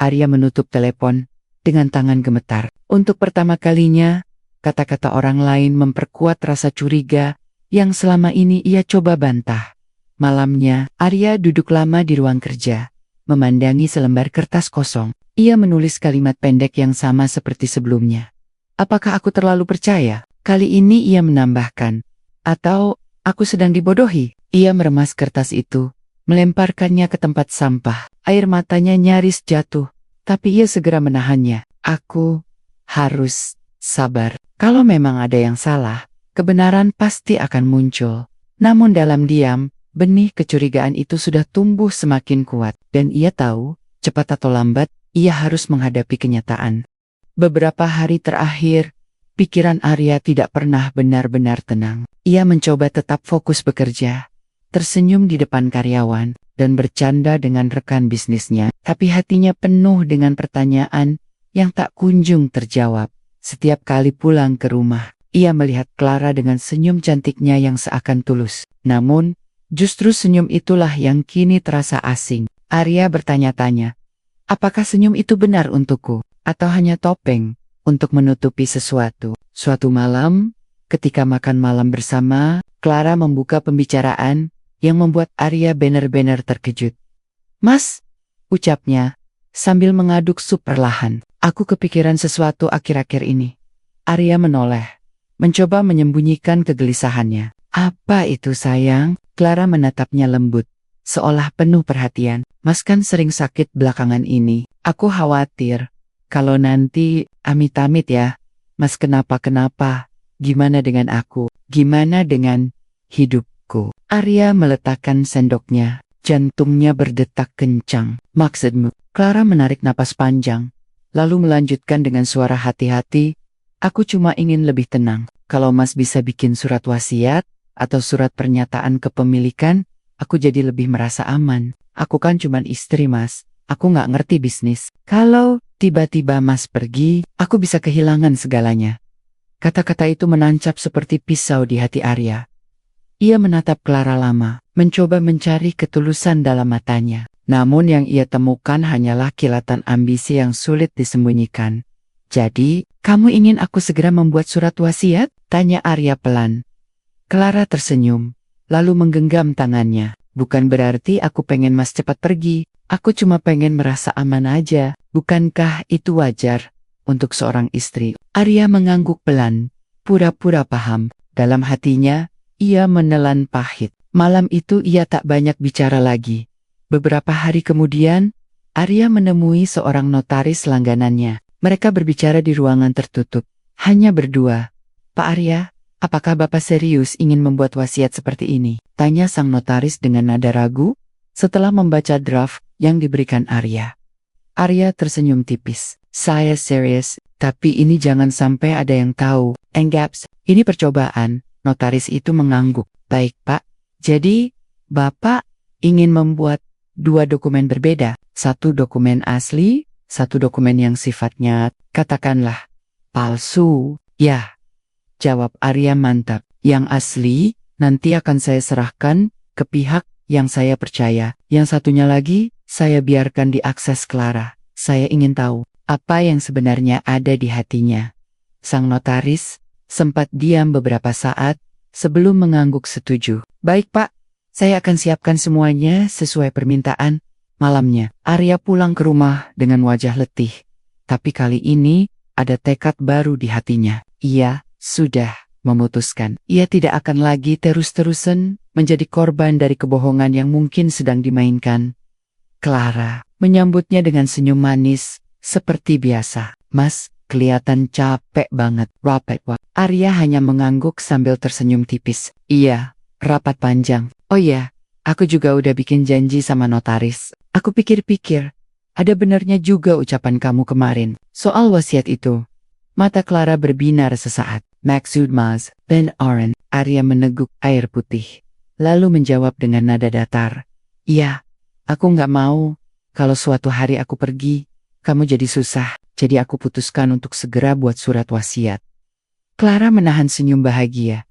Arya menutup telepon dengan tangan gemetar. Untuk pertama kalinya, kata-kata orang lain memperkuat rasa curiga yang selama ini ia coba bantah. Malamnya, Arya duduk lama di ruang kerja, memandangi selembar kertas kosong. Ia menulis kalimat pendek yang sama seperti sebelumnya. "Apakah aku terlalu percaya?" Kali ini ia menambahkan, "Atau Aku sedang dibodohi. Ia meremas kertas itu, melemparkannya ke tempat sampah. Air matanya nyaris jatuh, tapi ia segera menahannya. Aku harus sabar. Kalau memang ada yang salah, kebenaran pasti akan muncul. Namun dalam diam, benih kecurigaan itu sudah tumbuh semakin kuat, dan ia tahu, cepat atau lambat, ia harus menghadapi kenyataan. Beberapa hari terakhir, pikiran Arya tidak pernah benar-benar tenang. Ia mencoba tetap fokus bekerja, tersenyum di depan karyawan, dan bercanda dengan rekan bisnisnya. Tapi hatinya penuh dengan pertanyaan yang tak kunjung terjawab. Setiap kali pulang ke rumah, ia melihat Clara dengan senyum cantiknya yang seakan tulus. Namun, justru senyum itulah yang kini terasa asing. Arya bertanya-tanya, apakah senyum itu benar untukku, atau hanya topeng untuk menutupi sesuatu? Suatu malam, ketika makan malam bersama, Clara membuka pembicaraan yang membuat Arya benar-benar terkejut. "Mas," ucapnya, sambil mengaduk sup perlahan. "Aku kepikiran sesuatu akhir-akhir ini." Arya menoleh, mencoba menyembunyikan kegelisahannya. "Apa itu sayang?" Clara menatapnya lembut, seolah penuh perhatian. "Mas kan sering sakit belakangan ini. Aku khawatir kalau nanti amit-amit ya, Mas kenapa-kenapa. Gimana dengan aku? Gimana dengan hidupku?" Arya meletakkan sendoknya, jantungnya berdetak kencang. "Maksudmu?" Clara menarik napas panjang, lalu melanjutkan dengan suara hati-hati, "Aku cuma ingin lebih tenang. Kalau Mas bisa bikin surat wasiat atau surat pernyataan kepemilikan, aku jadi lebih merasa aman. Aku kan cuma istri Mas, aku nggak ngerti bisnis. Kalau tiba-tiba Mas pergi, aku bisa kehilangan segalanya." Kata-kata itu menancap seperti pisau di hati Arya. Ia menatap Clara lama, mencoba mencari ketulusan dalam matanya. Namun yang ia temukan hanyalah kilatan ambisi yang sulit disembunyikan. "Jadi, kamu ingin aku segera membuat surat wasiat?" tanya Arya pelan. Clara tersenyum, lalu menggenggam tangannya. "Bukan berarti aku pengen Mas cepat pergi. Aku cuma pengen merasa aman aja. Bukankah itu wajar untuk seorang istri?" Arya mengangguk pelan, pura-pura paham. Dalam hatinya, ia menelan pahit. Malam itu ia tak banyak bicara lagi. Beberapa hari kemudian, Arya menemui seorang notaris langganannya. Mereka berbicara di ruangan tertutup, hanya berdua. "Pak Arya, apakah Bapak serius ingin membuat wasiat seperti ini?" tanya sang notaris dengan nada ragu, setelah membaca draft yang diberikan Arya. Arya tersenyum tipis. "Saya serius, tapi ini jangan sampai ada yang tahu. Enggaps, ini percobaan." Notaris itu mengangguk. "Baik Pak, jadi Bapak ingin membuat dua dokumen berbeda. Satu dokumen asli, satu dokumen yang sifatnya, katakanlah, palsu." "Ya," jawab Arya mantap. "Yang asli nanti akan saya serahkan ke pihak yang saya percaya. Yang satunya lagi, saya biarkan diakses Clara. Saya ingin tahu apa yang sebenarnya ada di hatinya." Sang notaris sempat diam beberapa saat sebelum mengangguk setuju. "Baik Pak, saya akan siapkan semuanya sesuai permintaan." Malamnya, Arya pulang ke rumah dengan wajah letih. Tapi kali ini, ada tekad baru di hatinya. Ia sudah memutuskan. Ia tidak akan lagi terus-terusan menjadi korban dari kebohongan yang mungkin sedang dimainkan. Clara menyambutnya dengan senyum manis, seperti biasa. "Mas, kelihatan capek banget." "Rapat, Pak." Arya hanya mengangguk sambil tersenyum tipis. "Iya, rapat panjang. Oh iya, aku juga udah bikin janji sama notaris." "Aku pikir-pikir, ada benarnya juga ucapan kamu kemarin soal wasiat itu." Mata Clara berbinar sesaat. "Maksud Mas Ben Oren?" Arya meneguk air putih, lalu menjawab dengan nada datar. "Iya, aku nggak mau kalau suatu hari aku pergi, kamu jadi susah. Jadi aku putuskan untuk segera buat surat wasiat." Clara menahan senyum bahagia,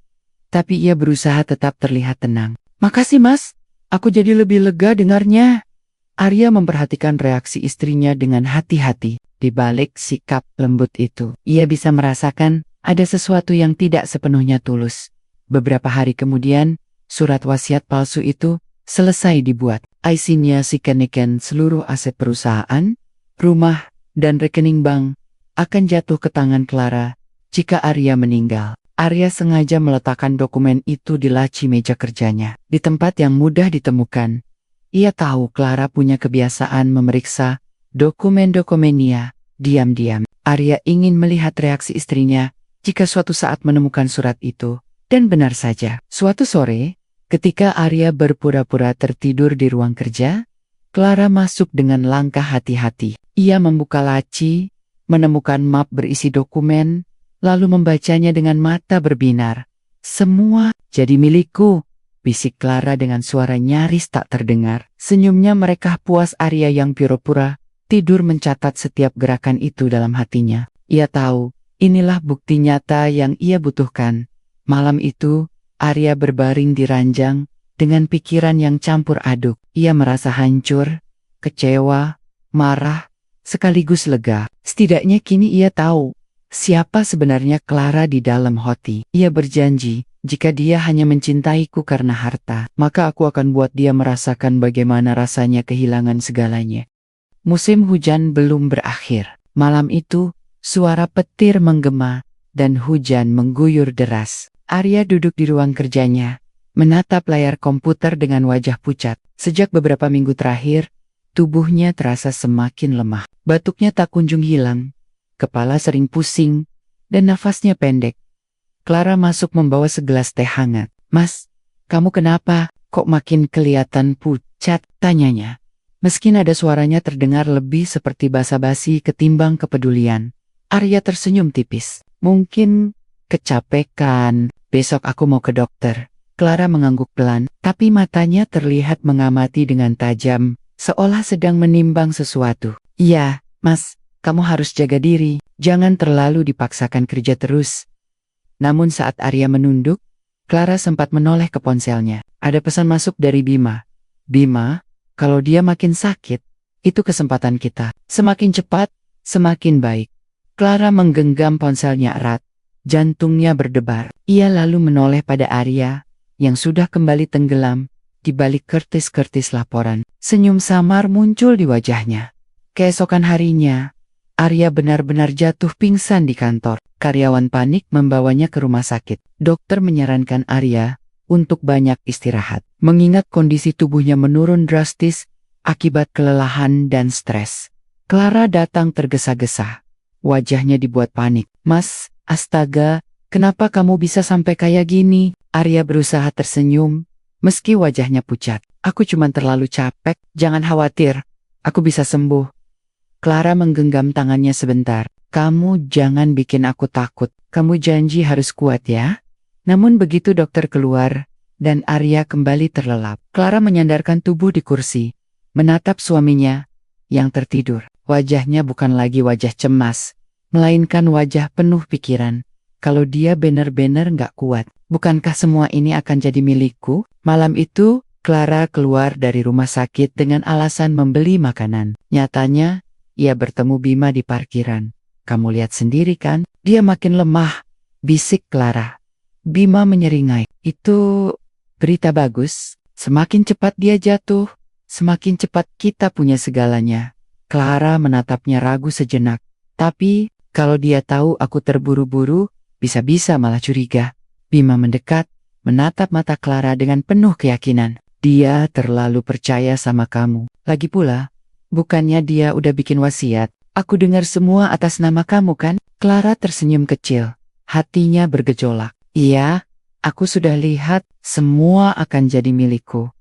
tapi ia berusaha tetap terlihat tenang. "Makasih Mas, aku jadi lebih lega dengarnya." Arya memperhatikan reaksi istrinya dengan hati-hati. Di balik sikap lembut itu, ia bisa merasakan ada sesuatu yang tidak sepenuhnya tulus. Beberapa hari kemudian, surat wasiat palsu itu selesai dibuat. Isinya sikanikan seluruh aset perusahaan, rumah, dan rekening bank akan jatuh ke tangan Clara jika Arya meninggal. Arya sengaja meletakkan dokumen itu di laci meja kerjanya, di tempat yang mudah ditemukan. Ia tahu Clara punya kebiasaan memeriksa dokumen-dokumennya diam-diam. Arya ingin melihat reaksi istrinya jika suatu saat menemukan surat itu. Dan benar saja, suatu sore, ketika Arya berpura-pura tertidur di ruang kerja, Clara masuk dengan langkah hati-hati. Ia membuka laci, menemukan map berisi dokumen, lalu membacanya dengan mata berbinar. "Semua jadi milikku," bisik Clara dengan suara nyaris tak terdengar. Senyumnya merekah puas Arya yang pura-pura tidur mencatat setiap gerakan itu dalam hatinya. Ia tahu, inilah bukti nyata yang ia butuhkan. Malam itu, Arya berbaring di ranjang dengan pikiran yang campur aduk. Ia merasa hancur, kecewa, marah, sekaligus lega. Setidaknya kini ia tahu siapa sebenarnya Clara di dalam hati. Ia berjanji, jika dia hanya mencintaiku karena harta, maka aku akan buat dia merasakan bagaimana rasanya kehilangan segalanya. Musim hujan belum berakhir. Malam itu, suara petir menggema dan hujan mengguyur deras. Arya duduk di ruang kerjanya, menatap layar komputer dengan wajah pucat. Sejak beberapa minggu terakhir, tubuhnya terasa semakin lemah. Batuknya tak kunjung hilang, kepala sering pusing, dan nafasnya pendek. Clara masuk membawa segelas teh hangat. "Mas, kamu kenapa? Kok makin kelihatan pucat?" tanyanya. Meski nada suaranya terdengar lebih seperti basa-basi ketimbang kepedulian. Arya tersenyum tipis. "Mungkin kecapekan. Besok aku mau ke dokter." Clara mengangguk pelan, tapi matanya terlihat mengamati dengan tajam, seolah sedang menimbang sesuatu. "Iya, Mas, kamu harus jaga diri. Jangan terlalu dipaksakan kerja terus." Namun saat Arya menunduk, Clara sempat menoleh ke ponselnya. Ada pesan masuk dari Bima. "Bima, kalau dia makin sakit, itu kesempatan kita. Semakin cepat, semakin baik." Clara menggenggam ponselnya erat. Jantungnya berdebar. Ia lalu menoleh pada Arya, yang sudah kembali tenggelam di balik kertis-kertis laporan. Senyum samar muncul di wajahnya. Keesokan harinya, Arya benar-benar jatuh pingsan di kantor. Karyawan panik membawanya ke rumah sakit. Dokter menyarankan Arya untuk banyak istirahat, mengingat kondisi tubuhnya menurun drastis akibat kelelahan dan stres. Clara datang tergesa-gesa. Wajahnya dibuat panik. "Mas, astaga, kenapa kamu bisa sampai kayak gini?" Arya berusaha tersenyum, meski wajahnya pucat. "Aku cuma terlalu capek, jangan khawatir. Aku bisa sembuh." Clara menggenggam tangannya sebentar. "Kamu jangan bikin aku takut. Kamu janji harus kuat ya." Namun begitu dokter keluar, dan Arya kembali terlelap. Clara menyandarkan tubuh di kursi, menatap suaminya yang tertidur. Wajahnya bukan lagi wajah cemas, melainkan wajah penuh pikiran. Kalau dia benar-benar nggak kuat, bukankah semua ini akan jadi milikku? Malam itu, Clara keluar dari rumah sakit dengan alasan membeli makanan. Nyatanya, ia bertemu Bima di parkiran. "Kamu lihat sendiri kan, dia makin lemah," bisik Clara. Bima menyeringai. "Itu berita bagus. Semakin cepat dia jatuh, semakin cepat kita punya segalanya." Clara menatapnya ragu sejenak. "Tapi, kalau dia tahu aku terburu-buru, bisa-bisa malah curiga." Bima mendekat, menatap mata Clara dengan penuh keyakinan. "Dia terlalu percaya sama kamu. Lagi pula, bukannya dia udah bikin wasiat? Aku dengar semua atas nama kamu kan?" Clara tersenyum kecil. Hatinya bergejolak. "Iya, aku sudah lihat, semua akan jadi milikku."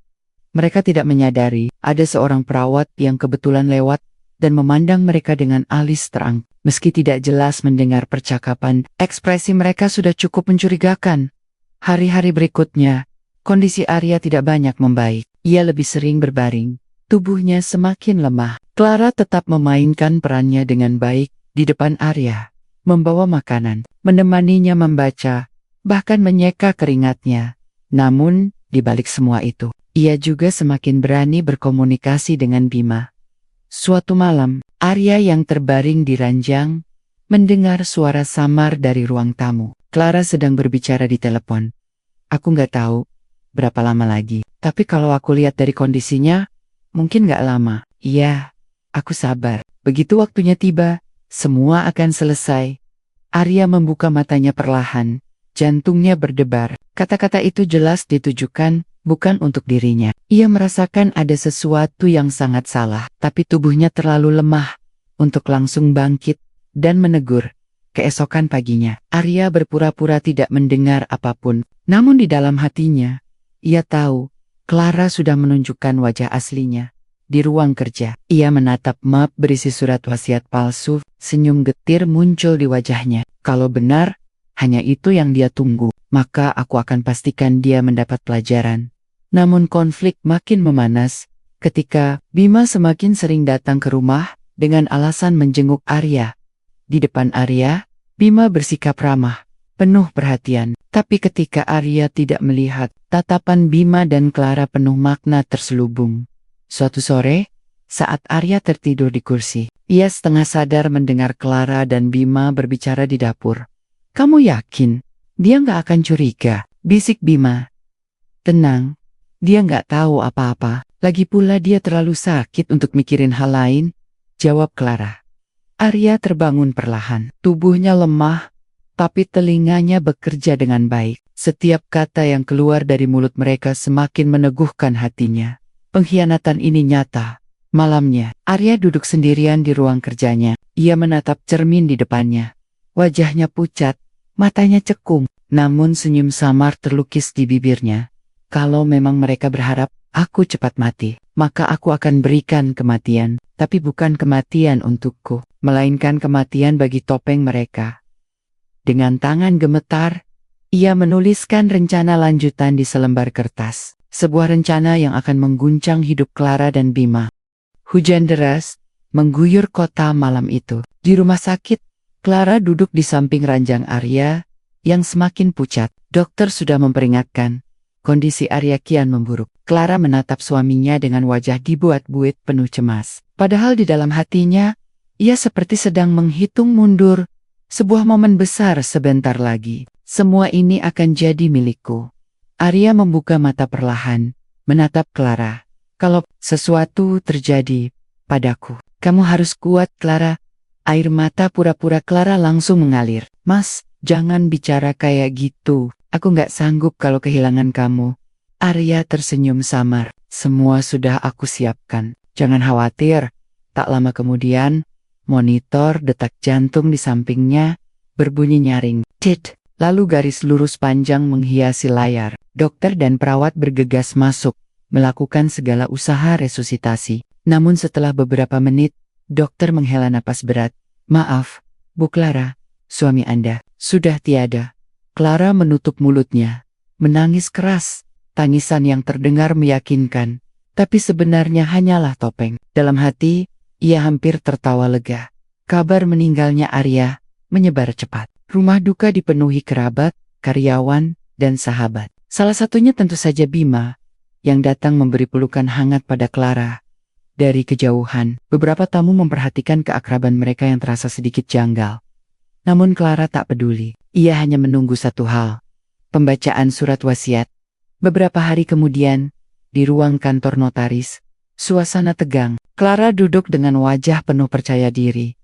Mereka tidak menyadari, ada seorang perawat yang kebetulan lewat dan memandang mereka dengan alis terang. Meski tidak jelas mendengar percakapan, ekspresi mereka sudah cukup mencurigakan. Hari-hari berikutnya, kondisi Arya tidak banyak membaik. Ia lebih sering berbaring, tubuhnya semakin lemah. Clara tetap memainkan perannya dengan baik di depan Arya, membawa makanan, menemaninya membaca, bahkan menyeka keringatnya. Namun, di balik semua itu, ia juga semakin berani berkomunikasi dengan Bima. Suatu malam, Arya yang terbaring di ranjang mendengar suara samar dari ruang tamu. Clara sedang berbicara di telepon. "Aku nggak tahu berapa lama lagi, tapi kalau aku lihat dari kondisinya, mungkin nggak lama." "Iya, aku sabar. Begitu waktunya tiba, semua akan selesai." Arya membuka matanya perlahan, Jantungnya berdebar. Kata-kata itu jelas ditujukan bukan untuk dirinya. Ia merasakan ada sesuatu yang sangat salah, tapi tubuhnya terlalu lemah untuk langsung bangkit dan menegur. Keesokan paginya, Arya berpura-pura tidak mendengar apapun. Namun di dalam hatinya, ia tahu Clara sudah menunjukkan wajah aslinya. Di ruang kerja, ia menatap map berisi surat wasiat palsu, senyum getir muncul di wajahnya. Kalau benar, hanya itu yang dia tunggu, maka aku akan pastikan dia mendapat pelajaran. Namun konflik makin memanas ketika Bima semakin sering datang ke rumah dengan alasan menjenguk Arya. Di depan Arya, Bima bersikap ramah, penuh perhatian. Tapi ketika Arya tidak melihat, tatapan Bima dan Clara penuh makna terselubung. Suatu sore, saat Arya tertidur di kursi, ia setengah sadar mendengar Clara dan Bima berbicara di dapur. "Kamu yakin dia nggak akan curiga?" bisik Bima. "Tenang, dia nggak tahu apa-apa. Lagi pula dia terlalu sakit untuk mikirin hal lain," jawab Clara. Arya terbangun perlahan. Tubuhnya lemah, tapi telinganya bekerja dengan baik. Setiap kata yang keluar dari mulut mereka semakin meneguhkan hatinya. Pengkhianatan ini nyata. Malamnya, Arya duduk sendirian di ruang kerjanya. Ia menatap cermin di depannya. Wajahnya pucat, matanya cekung, namun senyum samar terlukis di bibirnya. "Kalau memang mereka berharap aku cepat mati, maka aku akan berikan kematian. Tapi bukan kematian untukku, melainkan kematian bagi topeng mereka." Dengan tangan gemetar, ia menuliskan rencana lanjutan di selembar kertas. Sebuah rencana yang akan mengguncang hidup Clara dan Bima. Hujan deras mengguyur kota malam itu. Di rumah sakit, Clara duduk di samping ranjang Arya yang semakin pucat. Dokter sudah memperingatkan, kondisi Arya kian memburuk. Clara menatap suaminya dengan wajah dibuat-buit penuh cemas. Padahal di dalam hatinya, ia seperti sedang menghitung mundur. Sebuah momen besar sebentar lagi. Semua ini akan jadi milikku. Arya membuka mata perlahan, menatap Clara. "Kalau sesuatu terjadi padaku, kamu harus kuat, Clara." Air mata pura-pura Clara langsung mengalir. "Mas, jangan bicara kayak gitu. Aku nggak sanggup kalau kehilangan kamu." Arya tersenyum samar. "Semua sudah aku siapkan. Jangan khawatir." Tak lama kemudian, monitor detak jantung di sampingnya berbunyi nyaring. "Tit." Lalu garis lurus panjang menghiasi layar. Dokter dan perawat bergegas masuk, melakukan segala usaha resusitasi. Namun setelah beberapa menit, dokter menghela napas berat. "Maaf, Bu Clara, suami Anda sudah tiada." Clara menutup mulutnya, menangis keras. Tangisan yang terdengar meyakinkan, tapi sebenarnya hanyalah topeng. Dalam hati, ia hampir tertawa lega. Kabar meninggalnya Arya menyebar cepat. Rumah duka dipenuhi kerabat, karyawan, dan sahabat. Salah satunya tentu saja Bima, yang datang memberi pelukan hangat pada Clara. Dari kejauhan, beberapa tamu memperhatikan keakraban mereka yang terasa sedikit janggal. Namun Clara tak peduli. Ia hanya menunggu satu hal, pembacaan surat wasiat. Beberapa hari kemudian, di ruang kantor notaris, suasana tegang. Clara duduk dengan wajah penuh percaya diri.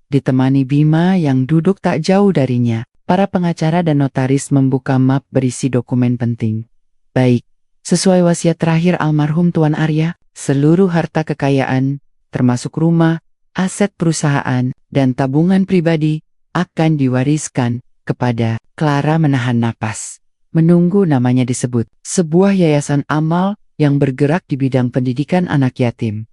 Ditemani Bima yang duduk tak jauh darinya, para pengacara dan notaris membuka map berisi dokumen penting. "Baik, sesuai wasiat terakhir almarhum Tuan Arya, seluruh harta kekayaan, termasuk rumah, aset perusahaan, dan tabungan pribadi, akan diwariskan kepada..." Clara menahan napas, menunggu namanya disebut. Sebuah yayasan amal yang bergerak di bidang pendidikan anak yatim.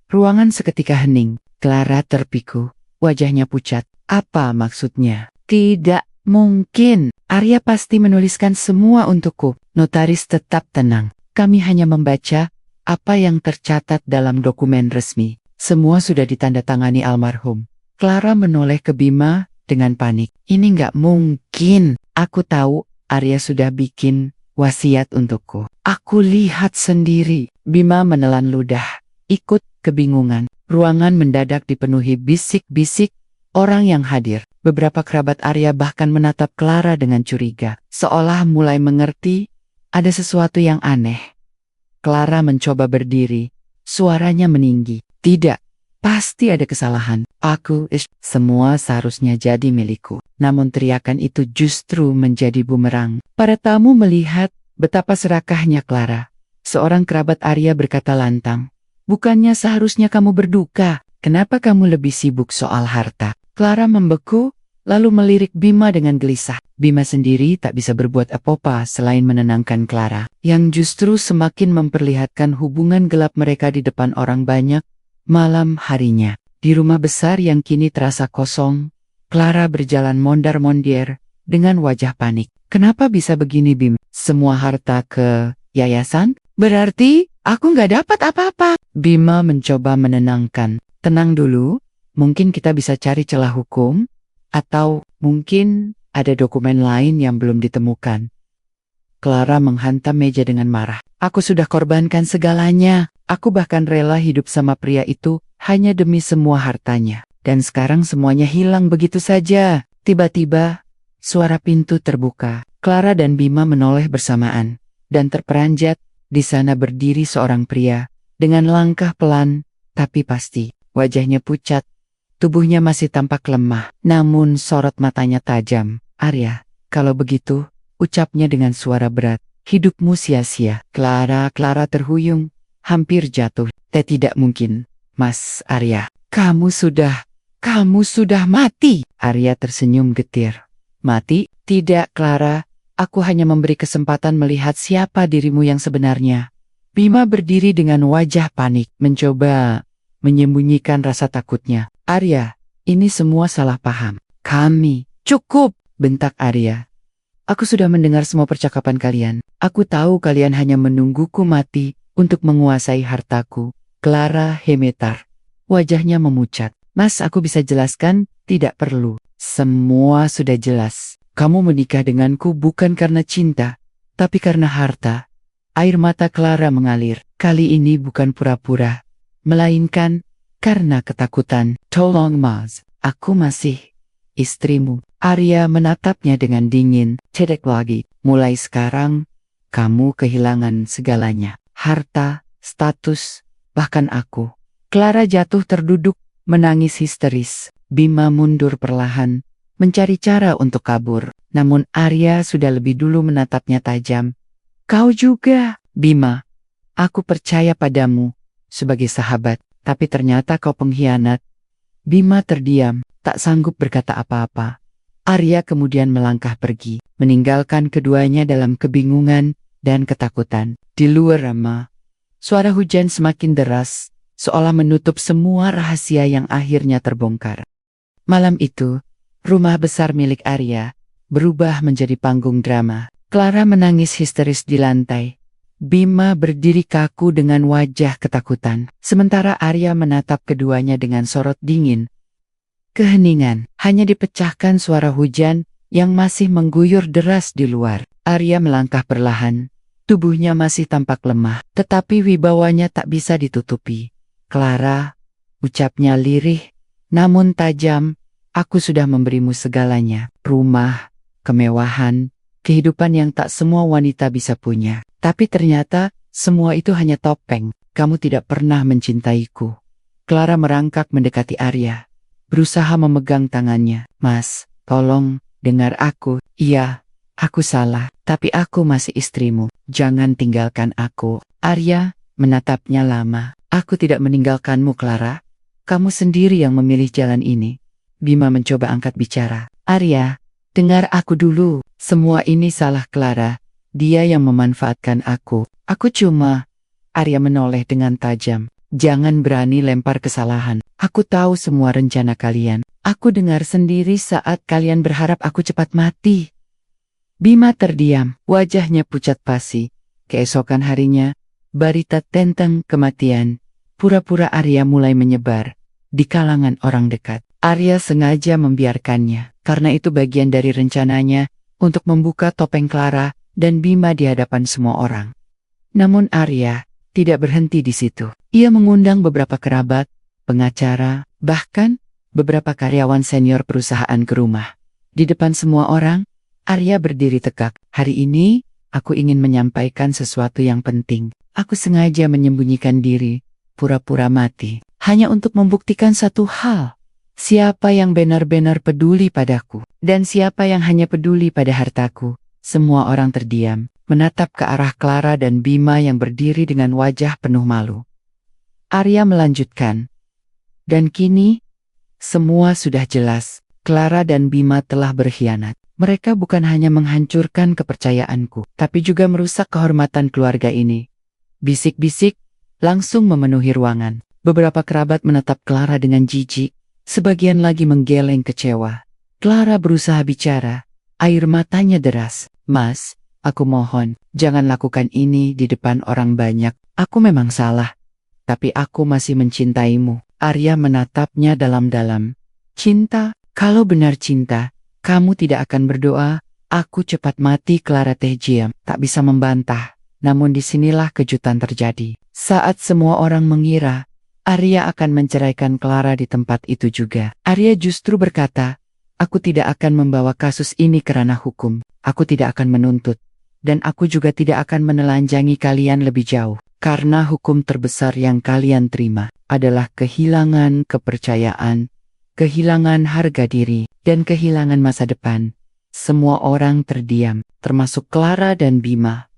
Ruangan seketika hening. Clara terpiku. Wajahnya pucat. Apa maksudnya? "Tidak mungkin. Arya pasti menuliskan semua untukku." Notaris tetap tenang. "Kami hanya membaca apa yang tercatat dalam dokumen resmi. Semua sudah ditandatangani almarhum." Clara menoleh ke Bima dengan panik. "Ini nggak mungkin. Aku tahu Arya sudah bikin wasiat untukku. Aku lihat sendiri." Bima menelan ludah, ikut kebingungan. Ruangan mendadak dipenuhi bisik-bisik orang yang hadir. Beberapa kerabat Arya bahkan menatap Clara dengan curiga, seolah mulai mengerti ada sesuatu yang aneh. Clara mencoba berdiri, suaranya meninggi. "Tidak, pasti ada kesalahan. Semua seharusnya jadi milikku. Namun teriakan itu justru menjadi bumerang. Para tamu melihat betapa serakahnya Clara. Seorang kerabat Arya berkata lantang, "Bukannya seharusnya kamu berduka? Kenapa kamu lebih sibuk soal harta?" Clara membeku, lalu melirik Bima dengan gelisah. Bima sendiri tak bisa berbuat apa-apa selain menenangkan Clara, yang justru semakin memperlihatkan hubungan gelap mereka di depan orang banyak. Malam harinya, di rumah besar yang kini terasa kosong, Clara berjalan mondar-mandir dengan wajah panik. "Kenapa bisa begini, Bim? Semua harta ke yayasan? Berarti aku nggak dapat apa-apa." Bima mencoba menenangkan. "Tenang dulu, mungkin kita bisa cari celah hukum, atau mungkin ada dokumen lain yang belum ditemukan." Clara menghantam meja dengan marah. "Aku sudah korbankan segalanya. Aku bahkan rela hidup sama pria itu hanya demi semua hartanya. Dan sekarang semuanya hilang begitu saja." Tiba-tiba, suara pintu terbuka. Clara dan Bima menoleh bersamaan. Dan terperanjat, di sana berdiri seorang pria. Dengan langkah pelan, tapi pasti. Wajahnya pucat. Tubuhnya masih tampak lemah. Namun sorot matanya tajam. "Arya, kalau begitu," ucapnya dengan suara berat, "hidupmu sia-sia." Clara terhuyung. Hampir jatuh. Tidak mungkin, Mas Arya. Kamu sudah mati." Arya tersenyum getir. "Mati? Tidak, Clara. Aku hanya memberi kesempatan melihat siapa dirimu yang sebenarnya." Bima berdiri dengan wajah panik, mencoba menyembunyikan rasa takutnya. "Arya, ini semua salah paham. Cukup!" bentak Arya. "Aku sudah mendengar semua percakapan kalian. Aku tahu kalian hanya menungguku mati untuk menguasai hartaku." Clara gemetar. Wajahnya memucat. "Mas, aku bisa jelaskan?" "Tidak perlu. Semua sudah jelas. Kamu menikah denganku bukan karena cinta, tapi karena harta." Air mata Clara mengalir. Kali ini bukan pura-pura, melainkan karena ketakutan. "Tolong, Mas, aku masih istrimu." Arya menatapnya dengan dingin. "Cedek lagi. Mulai sekarang, kamu kehilangan segalanya. Harta, status, bahkan aku." Clara jatuh terduduk, menangis histeris. Bima mundur perlahan, mencari cara untuk kabur. Namun Arya sudah lebih dulu menatapnya tajam. "Kau juga, Bima. Aku percaya padamu sebagai sahabat, tapi ternyata kau pengkhianat." Bima terdiam, tak sanggup berkata apa-apa. Arya kemudian melangkah pergi, meninggalkan keduanya dalam kebingungan dan ketakutan. Di luar rumah, suara hujan semakin deras, seolah menutup semua rahasia yang akhirnya terbongkar. Malam itu, rumah besar milik Arya berubah menjadi panggung drama. Clara menangis histeris di lantai. Bima berdiri kaku dengan wajah ketakutan, sementara Arya menatap keduanya dengan sorot dingin. Keheningan hanya dipecahkan suara hujan yang masih mengguyur deras di luar. Arya melangkah perlahan. Tubuhnya masih tampak lemah, tetapi wibawanya tak bisa ditutupi. "Clara," ucapnya lirih, namun tajam, "aku sudah memberimu segalanya. Rumah, kemewahan, kehidupan yang tak semua wanita bisa punya. Tapi ternyata, semua itu hanya topeng. Kamu tidak pernah mencintaiku." Clara merangkak mendekati Arya, berusaha memegang tangannya. "Mas, tolong, dengar aku. Iya, aku salah, tapi aku masih istrimu. Jangan tinggalkan aku." Arya menatapnya lama. "Aku tidak meninggalkanmu, Clara. Kamu sendiri yang memilih jalan ini." Bima mencoba angkat bicara. "Arya, dengar aku dulu. Semua ini salah Clara. Dia yang memanfaatkan aku. Aku cuma..." Arya menoleh dengan tajam. "Jangan berani lempar kesalahan. Aku tahu semua rencana kalian. Aku dengar sendiri saat kalian berharap aku cepat mati." Bima terdiam, wajahnya pucat pasi. Keesokan harinya, berita tentang kematian pura-pura Arya mulai menyebar di kalangan orang dekat. Arya sengaja membiarkannya, karena itu bagian dari rencananya untuk membuka topeng Clara dan Bima di hadapan semua orang. Namun Arya tidak berhenti di situ. Ia mengundang beberapa kerabat, pengacara, bahkan beberapa karyawan senior perusahaan ke rumah. Di depan semua orang, Arya berdiri tegak. "Hari ini, aku ingin menyampaikan sesuatu yang penting. Aku sengaja menyembunyikan diri, pura-pura mati, hanya untuk membuktikan satu hal. Siapa yang benar-benar peduli padaku? Dan siapa yang hanya peduli pada hartaku? Semua orang terdiam, menatap ke arah Clara dan Bima yang berdiri dengan wajah penuh malu. Arya melanjutkan. Dan kini, semua sudah jelas. Clara dan Bima telah berkhianat. Mereka bukan hanya menghancurkan kepercayaanku, tapi juga merusak kehormatan keluarga ini. Bisik-bisik langsung memenuhi ruangan. Beberapa kerabat menatap Clara dengan jijik. Sebagian lagi menggeleng kecewa. Clara berusaha bicara, air matanya deras. Mas, aku mohon, jangan lakukan ini di depan orang banyak. Aku memang salah, tapi aku masih mencintaimu. Arya menatapnya dalam-dalam. Cinta? Kalau benar cinta, kamu tidak akan berdoa, aku cepat mati. Clara terdiam, tak bisa membantah. Namun disinilah kejutan terjadi. Saat semua orang mengira Arya akan menceraikan Clara di tempat itu juga, Arya justru berkata, aku tidak akan membawa kasus ini ke ranah hukum, aku tidak akan menuntut, dan aku juga tidak akan menelanjangi kalian lebih jauh, karena hukum terbesar yang kalian terima adalah kehilangan kepercayaan, kehilangan harga diri, dan kehilangan masa depan. Semua orang terdiam, termasuk Clara dan Bima.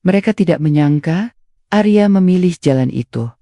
Mereka tidak menyangka Arya memilih jalan itu.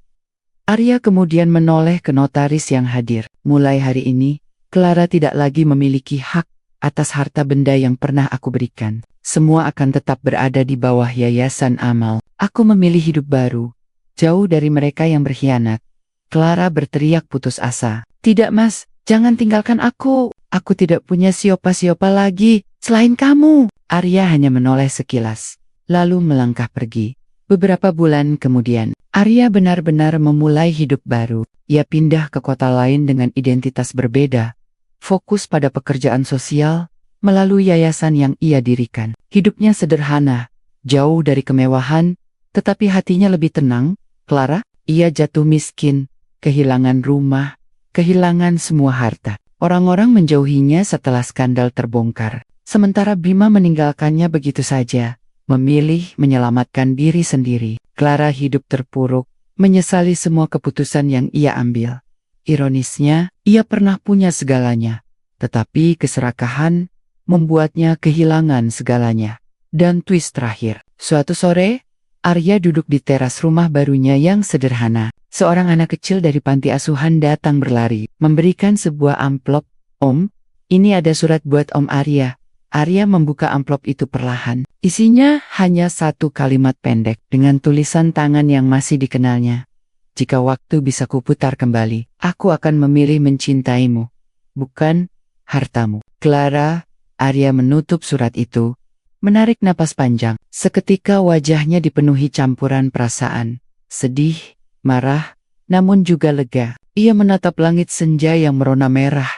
Arya kemudian menoleh ke notaris yang hadir. Mulai hari ini, Clara tidak lagi memiliki hak atas harta benda yang pernah aku berikan. Semua akan tetap berada di bawah Yayasan Amal. Aku memilih hidup baru, jauh dari mereka yang berkhianat. Clara berteriak putus asa. Tidak mas, jangan tinggalkan aku. Aku tidak punya siapa-siapa lagi selain kamu. Arya hanya menoleh sekilas, lalu melangkah pergi. Beberapa bulan kemudian, Arya benar-benar memulai hidup baru. Ia pindah ke kota lain dengan identitas berbeda, fokus pada pekerjaan sosial melalui yayasan yang ia dirikan. Hidupnya sederhana, jauh dari kemewahan, tetapi hatinya lebih tenang. Clara, ia jatuh miskin, kehilangan rumah, kehilangan semua harta. Orang-orang menjauhinya setelah skandal terbongkar. Sementara Bima meninggalkannya begitu saja, memilih menyelamatkan diri sendiri. Clara hidup terpuruk, menyesali semua keputusan yang ia ambil. Ironisnya, ia pernah punya segalanya, tetapi keserakahan membuatnya kehilangan segalanya. Dan twist terakhir, suatu sore, Arya duduk di teras rumah barunya yang sederhana. Seorang anak kecil dari panti asuhan datang berlari, memberikan sebuah amplop. Om, ini ada surat buat Om Arya. Arya membuka amplop itu perlahan. Isinya hanya satu kalimat pendek dengan tulisan tangan yang masih dikenalnya. Jika waktu bisa kuputar kembali, aku akan memilih mencintaimu, bukan hartamu. Clara, Arya menutup surat itu, menarik napas panjang. Seketika wajahnya dipenuhi campuran perasaan, sedih, marah, namun juga lega. Ia menatap langit senja yang merona merah.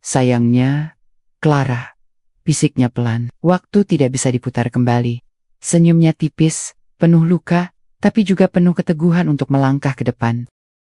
Sayangnya, Clara, bisiknya pelan. Waktu tidak bisa diputar kembali. Senyumnya tipis, penuh luka, tapi juga penuh keteguhan untuk melangkah ke depan.